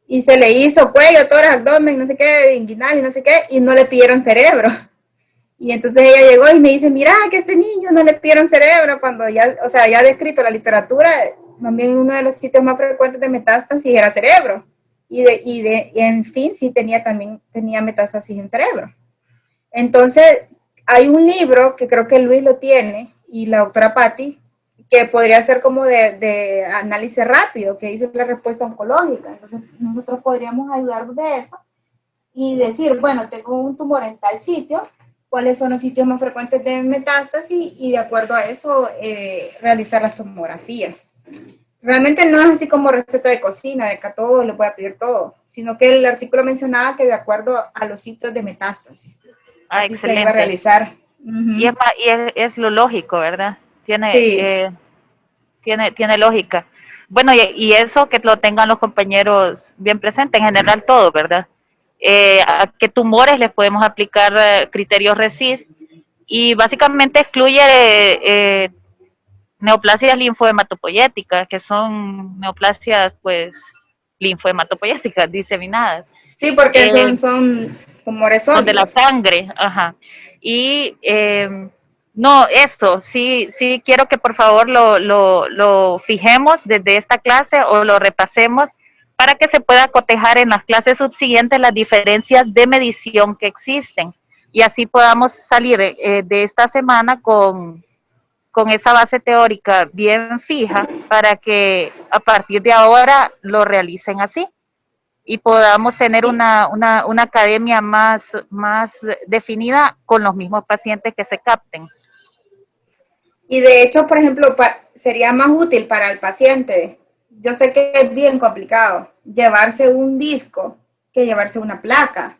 y se le hizo cuello, tórax, abdomen, no sé qué, inguinal y no sé qué, y no le pidieron cerebro. Y entonces ella llegó y me dice, mira, que este niño no le pidieron cerebro, cuando ya, o sea, ya ha descrito la literatura, también uno de los sitios más frecuentes de metástasis era cerebro. Y en fin, sí tenía metástasis en cerebro. Entonces, hay un libro que creo que Luis lo tiene, y la doctora Patti, que podría ser como de análisis rápido, que dice la respuesta oncológica. Entonces, nosotros podríamos ayudarnos de eso y decir, bueno, tengo un tumor en tal sitio, cuáles son los sitios más frecuentes de metástasis y de acuerdo a eso realizar las tomografías. Realmente no es así como receta de cocina, de que a todos les voy a pedir todo, sino que el artículo mencionaba que de acuerdo a los sitios de metástasis. Así excelente. Se iba a realizar. Y, es lo lógico, ¿verdad? Sí. Tiene lógica. Bueno, y eso que lo tengan los compañeros bien presentes, en general todo, ¿verdad? A qué tumores les podemos aplicar criterios RECIST, y básicamente excluye neoplasias linfohematopoyéticas, que son neoplasias, pues, linfohematopoyéticas diseminadas. Sí, porque son tumores sólidos. Son de la sangre, ajá. Y no, esto, sí quiero que por favor lo fijemos desde esta clase o lo repasemos para que se pueda cotejar en las clases subsiguientes las diferencias de medición que existen y así podamos salir de esta semana con esa base teórica bien fija para que a partir de ahora lo realicen así y podamos tener una academia más definida con los mismos pacientes que se capten. Y de hecho, por ejemplo, sería más útil para el paciente. Yo sé que es bien complicado llevarse un disco que llevarse una placa,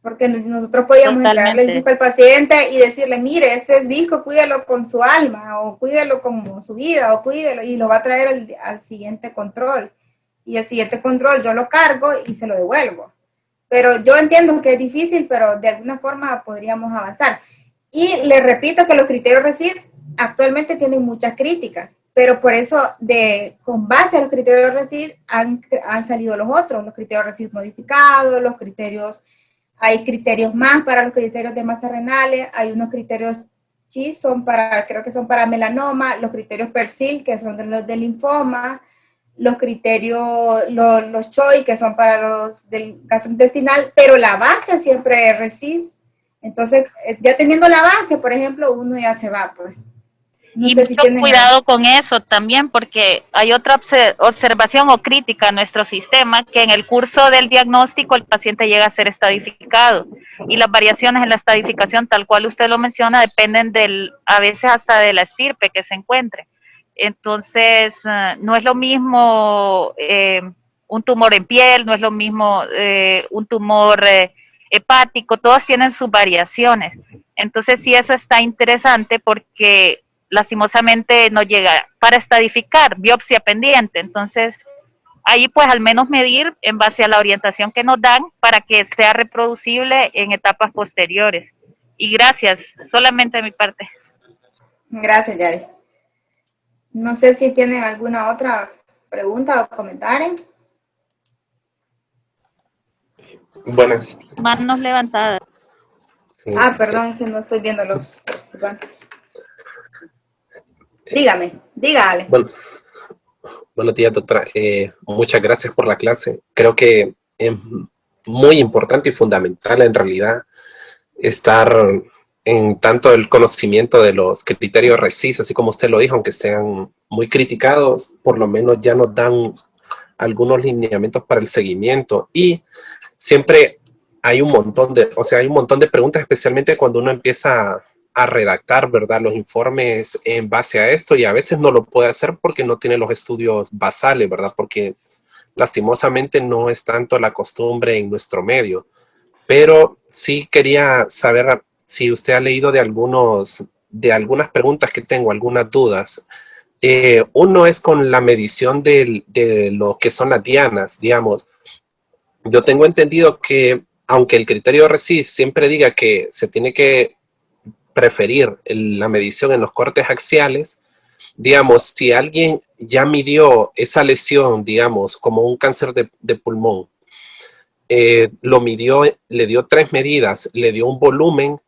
porque nosotros podíamos entregarle el disco al paciente y decirle, mire, este disco cuídelo con su alma, o cuídelo como su vida, o cuídelo, y lo va a traer al siguiente control. Y el siguiente control yo lo cargo y se lo devuelvo. Pero yo entiendo que es difícil, pero de alguna forma podríamos avanzar. Y les repito que los criterios RECIST actualmente tienen muchas críticas, pero por eso con base a los criterios RECIST han salido los otros, los criterios RECIST modificados, hay criterios más para los criterios de masas renales, hay unos criterios CHIS, creo que son para melanoma, los criterios PERSIL, que son los de linfoma, los criterios, los CHOI, que son para los del gastrointestinal, pero la base siempre es RECIST. Entonces, ya teniendo la base, por ejemplo, uno ya se va, pues. No y sé mucho si cuidado con eso también, porque hay otra observación o crítica a nuestro sistema, que en el curso del diagnóstico el paciente llega a ser estadificado, y las variaciones en la estadificación, tal cual usted lo menciona, dependen a veces hasta de la estirpe que se encuentre. Entonces, no es lo mismo un tumor en piel, no es lo mismo un tumor hepático, todos tienen sus variaciones. Entonces, sí, eso está interesante porque lastimosamente no llega para estadificar, biopsia pendiente. Entonces, ahí pues al menos medir en base a la orientación que nos dan para que sea reproducible en etapas posteriores. Y gracias, solamente de mi parte. Gracias, Yari. No sé si tienen alguna otra pregunta o comentario. Buenas. Manos levantadas. Sí. Perdón, que no estoy viendo los participantes. Dígale. Bueno, buenos días, doctora. Muchas gracias por la clase. Creo que es muy importante y fundamental en realidad estar en tanto el conocimiento de los criterios RECIS, así como usted lo dijo, aunque sean muy criticados, por lo menos ya nos dan algunos lineamientos para el seguimiento. Y siempre hay un montón de, o sea, hay un montón de preguntas, especialmente cuando uno empieza a redactar, ¿verdad? Los informes en base a esto, y a veces no lo puede hacer porque no tiene los estudios basales, ¿verdad? Porque lastimosamente no es tanto la costumbre en nuestro medio. Pero sí quería saber si usted ha leído de algunas preguntas que tengo, algunas dudas. Uno es con la medición de lo que son las dianas, digamos. Yo tengo entendido que, aunque el criterio RECIS siempre diga que se tiene que preferir la medición en los cortes axiales, digamos, si alguien ya midió esa lesión, digamos, como un cáncer de pulmón, lo midió, le dio 3 medidas, le dio un volumen,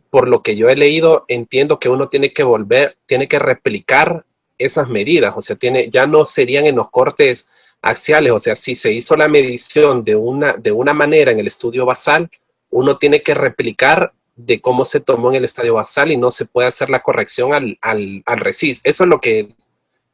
por lo que yo he leído, entiendo que uno tiene que replicar esas medidas, o sea, ya no serían en los cortes axiales, o sea, si se hizo la medición de una manera en el estudio basal, uno tiene que replicar de cómo se tomó en el estadio basal y no se puede hacer la corrección al RECIS. Eso es lo que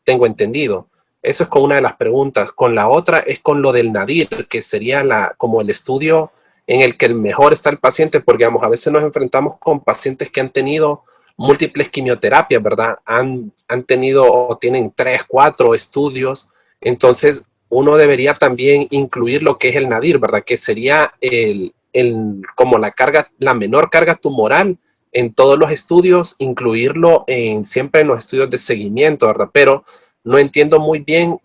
tengo entendido. Eso es con una de las preguntas. Con la otra es con lo del NADIR, que sería como el estudio en el que el mejor está el paciente, porque vamos, a veces nos enfrentamos con pacientes que han tenido múltiples quimioterapias, ¿verdad? Han tenido o tienen 3, 4 estudios. Entonces, uno debería también incluir lo que es el NADIR, ¿verdad? Que sería como la menor carga tumoral en todos los estudios, incluirlo siempre en los estudios de seguimiento, ¿verdad? Pero no entiendo muy bien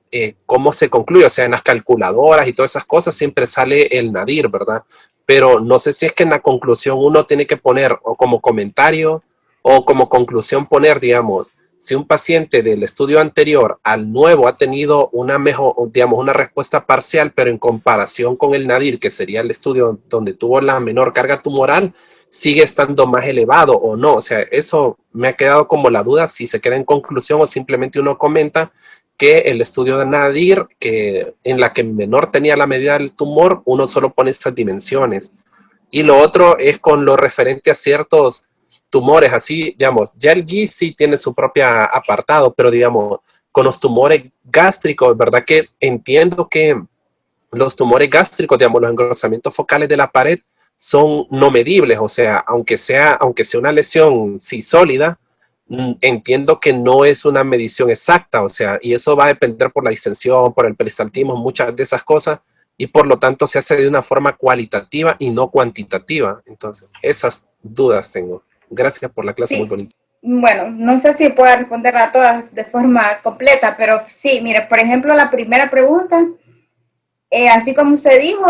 cómo se concluye, o sea, en las calculadoras y todas esas cosas siempre sale el NADIR, ¿verdad? Pero no sé si es que en la conclusión uno tiene que poner o como comentario o como conclusión poner, digamos, si un paciente del estudio anterior al nuevo ha tenido una mejor, digamos, una respuesta parcial, pero en comparación con el NADIR, que sería el estudio donde tuvo la menor carga tumoral, sigue estando más elevado o no. O sea, eso me ha quedado como la duda si se queda en conclusión o simplemente uno comenta que el estudio de Nadir, que en la que menor tenía la medida del tumor, uno solo pone estas dimensiones. Y lo otro es con lo referente a ciertos tumores, así, digamos, ya el G sí tiene su propia apartado, pero digamos, con los tumores gástricos, ¿verdad? Que entiendo que los tumores gástricos, digamos, los engrosamientos focales de la pared son no medibles, o sea, aunque sea una lesión sí sólida, entiendo que no es una medición exacta, o sea, y eso va a depender por la distensión, por el peristaltismo, muchas de esas cosas, y por lo tanto se hace de una forma cualitativa y no cuantitativa. Entonces, esas dudas tengo. Gracias por la clase, muy Sí, bonita. bueno, no sé si puedo responder a todas de forma completa, pero sí, mire, por ejemplo, la primera pregunta, así como usted dijo,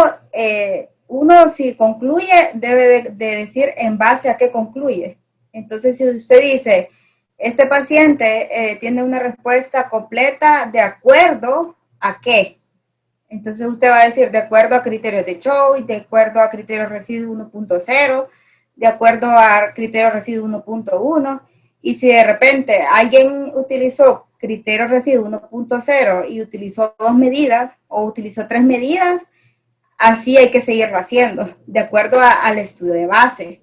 uno si concluye debe de decir en base a qué concluye. Entonces, si usted dice, este paciente tiene una respuesta completa de acuerdo a qué, entonces usted va a decir de acuerdo a criterios de Choi, de acuerdo a criterios residuo 1.0, de acuerdo a criterios residuo 1.1, y si de repente alguien utilizó criterios residuo 1.0 y utilizó 2 medidas o utilizó 3 medidas, así hay que seguirlo haciendo, de acuerdo al estudio de base.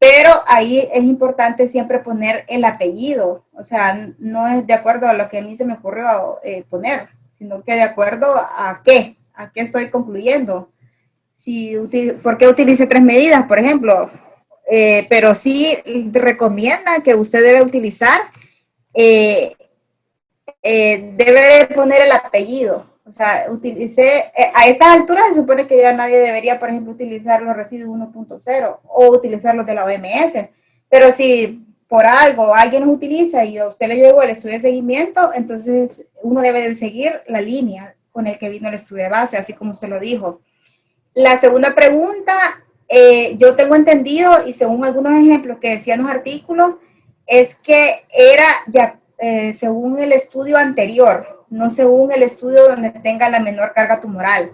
Pero ahí es importante siempre poner el apellido, o sea, no es de acuerdo a lo que a mí se me ocurrió poner, sino que de acuerdo a qué estoy concluyendo. ¿Por qué utilice 3 medidas, por ejemplo? Pero sí recomienda que usted debe utilizar, debe poner el apellido. O sea, a estas alturas se supone que ya nadie debería, por ejemplo, utilizar los residuos 1.0 o utilizar los de la OMS. Pero si por algo alguien los utiliza y a usted le llegó el estudio de seguimiento, entonces uno debe de seguir la línea con el que vino el estudio de base, así como usted lo dijo. La segunda pregunta, yo tengo entendido, y según algunos ejemplos que decían los artículos, es que era ya según el estudio anterior, no según el estudio donde tenga la menor carga tumoral.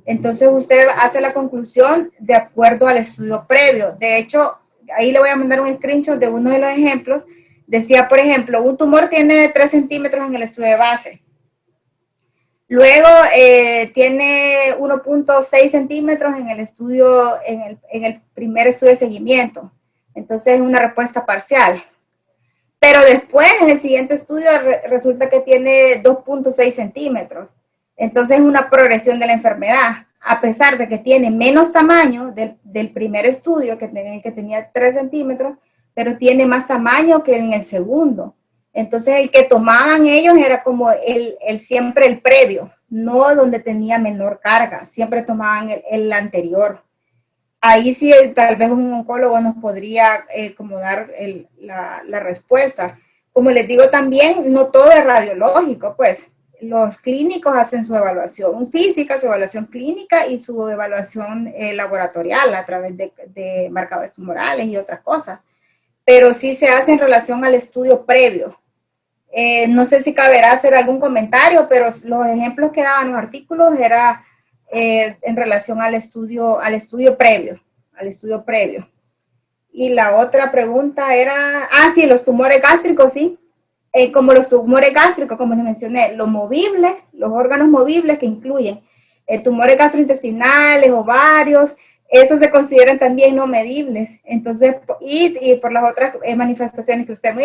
Entonces usted hace la conclusión de acuerdo al estudio previo. De hecho, ahí le voy a mandar un screenshot de uno de los ejemplos. Decía, por ejemplo, un tumor tiene 3 centímetros en el estudio de base. Luego tiene 1.6 centímetros en el estudio, en el primer estudio de seguimiento. Entonces es una respuesta parcial. Pero después, en el siguiente estudio, resulta que tiene 2.6 centímetros. Entonces es una progresión de la enfermedad. A pesar de que tiene menos tamaño del primer estudio, que tenía 3 centímetros, pero tiene más tamaño que en el segundo. Entonces el que tomaban ellos era como siempre el previo, no donde tenía menor carga. Siempre tomaban el anterior. Ahí sí, tal vez un oncólogo nos podría como dar la respuesta. Como les digo también, no todo es radiológico, pues los clínicos hacen su evaluación física, su evaluación clínica y su evaluación laboratorial a través de marcadores tumorales y otras cosas. Pero sí se hace en relación al estudio previo. No sé si caberá hacer algún comentario, pero los ejemplos que daban los artículos era en relación al estudio previo, Y la otra pregunta era, sí, los tumores gástricos, sí. Como los tumores gástricos, como les mencioné, los órganos movibles que incluyen tumores gastrointestinales, ovarios, esos se consideran también no medibles. Entonces, y por las otras manifestaciones que usted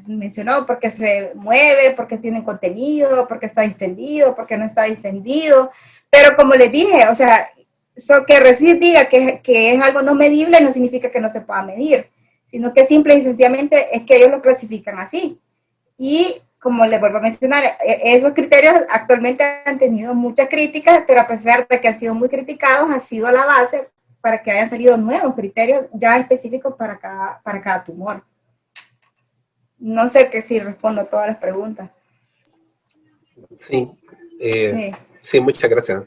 mencionó, porque se mueve, porque tiene contenido, porque está distendido, porque no está distendido. Pero como les dije, o sea, que RECIST diga que es algo no medible no significa que no se pueda medir, sino que simple y sencillamente es que ellos lo clasifican así. Y como les vuelvo a mencionar, esos criterios actualmente han tenido muchas críticas, pero a pesar de que han sido muy criticados, ha sido la base para que hayan salido nuevos criterios ya específicos para cada tumor. No sé que si respondo a todas las preguntas. Sí, Sí. sí, muchas gracias.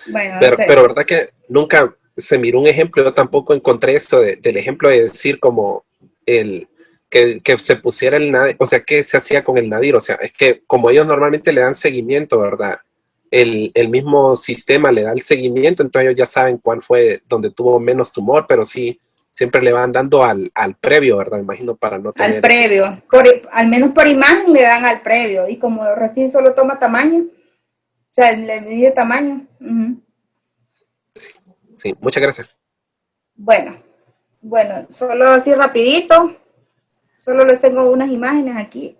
Bueno, pero verdad que nunca se miró un ejemplo, yo tampoco encontré eso del ejemplo de decir como que se pusiera el nadir, o sea, ¿qué se hacía con el nadir? O sea, es que como ellos normalmente le dan seguimiento, ¿verdad? El mismo sistema le da el seguimiento, entonces ellos ya saben cuál fue donde tuvo menos tumor, pero sí, siempre le van dando al previo, ¿verdad? Imagino para no tener... Al previo, al menos por imagen le dan al previo, y como recién solo toma tamaño, o sea, le mide tamaño. Sí, muchas gracias. Bueno, solo así rapidito, solo les tengo unas imágenes aquí.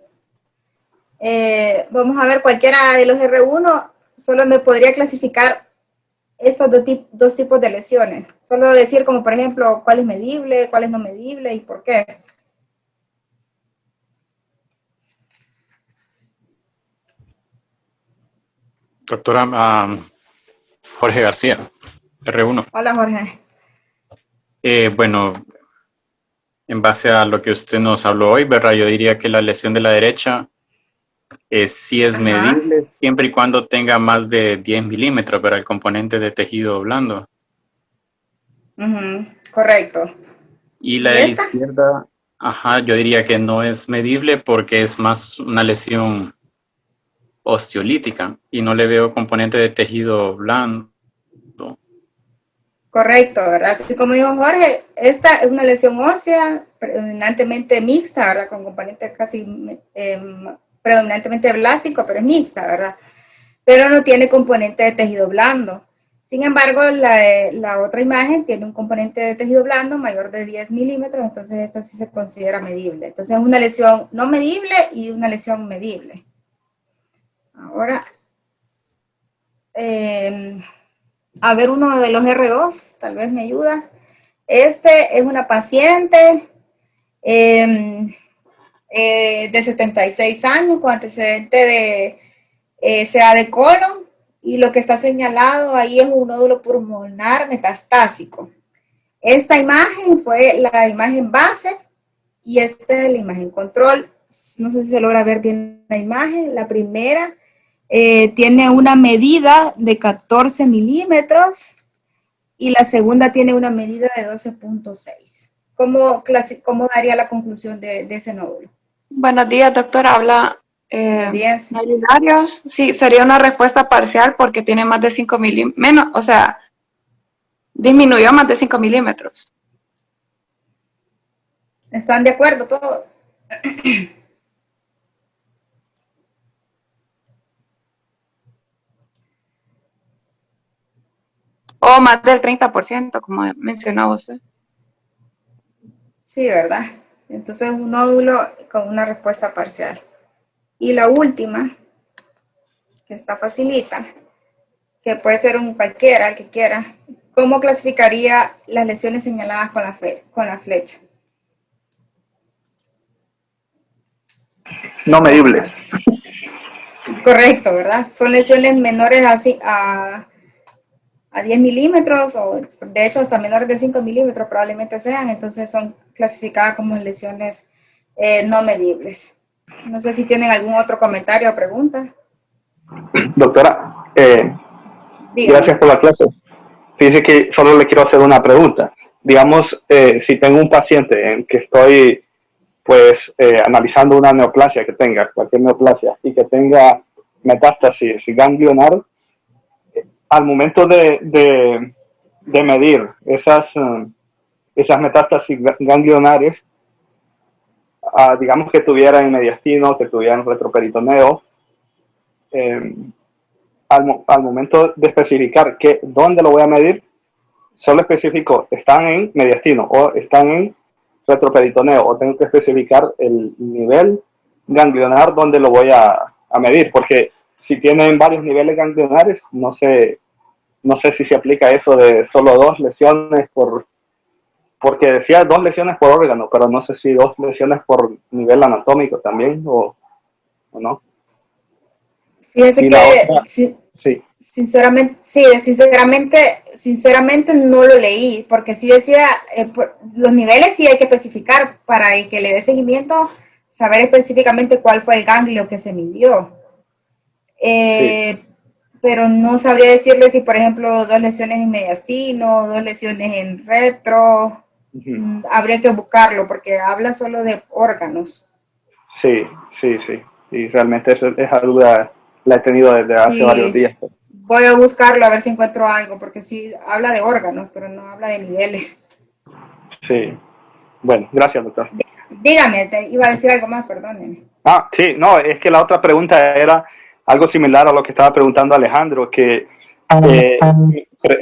Vamos a ver, cualquiera de los R1 solo me podría clasificar estos dos tipos de lesiones. Solo decir como, por ejemplo, cuál es medible, cuál es no medible y por qué. Doctora Jorge García, R1. Hola, Jorge. Bueno, en base a lo que usted nos habló hoy, ¿verdad? Yo diría que la lesión de la derecha sí es medible siempre y cuando tenga más de 10 milímetros, pero el componente de tejido blando. Correcto. Y la de la izquierda, yo diría que no es medible porque es más una lesión osteolítica y no le veo componente de tejido blando. Correcto, ¿verdad? Así como dijo Jorge, esta es una lesión ósea predominantemente mixta, ¿verdad? Con componente casi predominantemente blástico, pero es mixta, ¿verdad? Pero no tiene componente de tejido blando. Sin embargo, la otra imagen tiene un componente de tejido blando mayor de 10 milímetros, entonces esta sí se considera medible. Entonces es una lesión no medible y una lesión medible. Ahora, a ver uno de los R2, tal vez me ayuda. Este es una paciente de 76 años con antecedente de CA de colon, y lo que está señalado ahí es un nódulo pulmonar metastásico. Esta imagen fue la imagen base y esta es la imagen control. No sé si se logra ver bien la imagen. La primera tiene una medida de 14 milímetros y la segunda tiene una medida de 12.6. ¿Cómo daría la conclusión de ese nódulo? Buenos días, doctora. Habla Buenos días. Larios. Sí, sería una respuesta parcial porque tiene más de 5 milímetros, menos, o sea, disminuyó más de 5 milímetros. ¿Están de acuerdo todos? O más del 30%, como mencionaba usted. Sí, ¿verdad? Entonces un nódulo con una respuesta parcial. Y la última, que está facilita, que puede ser un cualquiera, el que quiera. ¿Cómo clasificaría las lesiones señaladas con la flecha? No medibles. Correcto, ¿verdad? Son lesiones menores a 10 milímetros o de hecho hasta menores de 5 milímetros probablemente sean, entonces son clasificadas como lesiones no medibles. No sé si tienen algún otro comentario o pregunta. Doctora, Dígame. gracias por la clase. Fíjese que solo le quiero hacer una pregunta. Digamos, si tengo un paciente en que estoy pues analizando una neoplasia que tenga, cualquier neoplasia, y que tenga metástasis ganglionar, al momento de medir esas metástasis ganglionares, digamos que tuvieran mediastino, que tuvieran retroperitoneo, al momento de especificar dónde lo voy a medir, solo especifico, están en mediastino o están en retroperitoneo, o tengo que especificar el nivel ganglionar donde lo voy a medir, porque si tienen varios niveles ganglionares, no sé si se aplica eso de solo 2 lesiones porque decía 2 lesiones por órgano, pero no sé si 2 lesiones por nivel anatómico también o no. Fíjese Y que la otra, sí. sinceramente no lo leí, porque sí decía, los niveles sí hay que especificar para el que le dé seguimiento, saber específicamente cuál fue el ganglio que se midió. Sí. Pero no sabría decirle si, por ejemplo, 2 lesiones en mediastino, 2 lesiones en retro, habría que buscarlo, porque habla solo de órganos. Sí. Y realmente esa duda la he tenido desde hace varios Sí, días. voy a buscarlo a ver si encuentro algo, porque sí habla de órganos, pero no habla de niveles. Sí. Bueno, gracias, doctor. Dígame, te iba a decir algo más, perdóneme. Sí, no, es que la otra pregunta era algo similar a lo que estaba preguntando Alejandro, que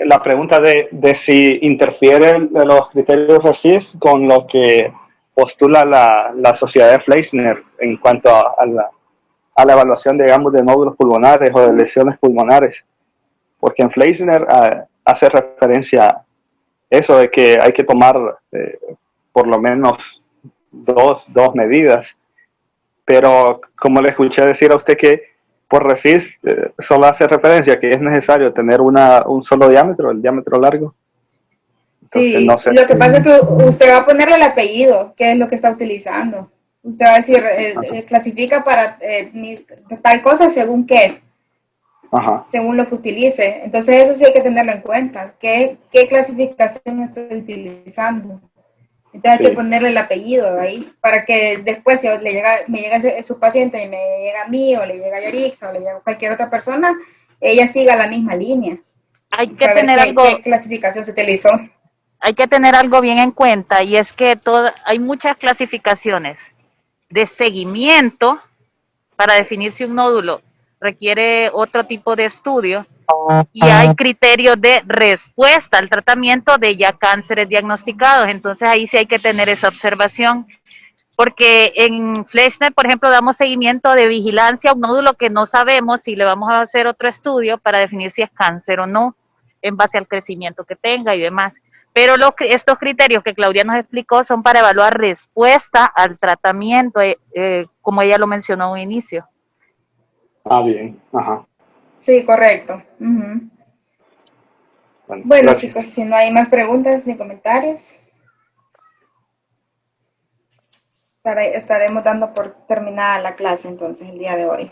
la pregunta de si interfieren los criterios RACIS con lo que postula la sociedad de Fleischner en cuanto a la evaluación, digamos, de nódulos pulmonares o de lesiones pulmonares, porque en Fleischner hace referencia a eso de que hay que tomar por lo menos dos medidas, pero como le escuché decir a usted que por RECIS solo hace referencia que es necesario tener un solo diámetro, el diámetro largo. Entonces, Sí, no sé. lo que pasa es que usted va a ponerle el apellido, que es lo que está utilizando. Usted va a decir, clasifica para tal cosa según qué, Ajá. según lo que utilice. Entonces eso sí hay que tenerlo en cuenta. ¿Qué clasificación estoy utilizando? Entonces hay que ponerle el apellido ahí, para que después si me llega su paciente y me llega a mí, o le llega a Yarixa, o le llega a cualquier otra persona, ella siga la misma línea Hay y que saber tener qué algo, clasificación se utilizó. hay que tener algo bien en cuenta, y es que hay muchas clasificaciones de seguimiento para definir si un nódulo requiere otro tipo de estudio, y hay criterios de respuesta al tratamiento de ya cánceres diagnosticados. Entonces ahí sí hay que tener esa observación, porque en Fleischner, por ejemplo, damos seguimiento de vigilancia a un nódulo que no sabemos si le vamos a hacer otro estudio para definir si es cáncer o no, en base al crecimiento que tenga y demás. Pero estos criterios que Claudia nos explicó son para evaluar respuesta al tratamiento, como ella lo mencionó en un inicio. Bien. Ajá. Sí, correcto. Uh-huh. Bueno, chicos, si no hay más preguntas ni comentarios, estaremos dando por terminada la clase entonces el día de hoy.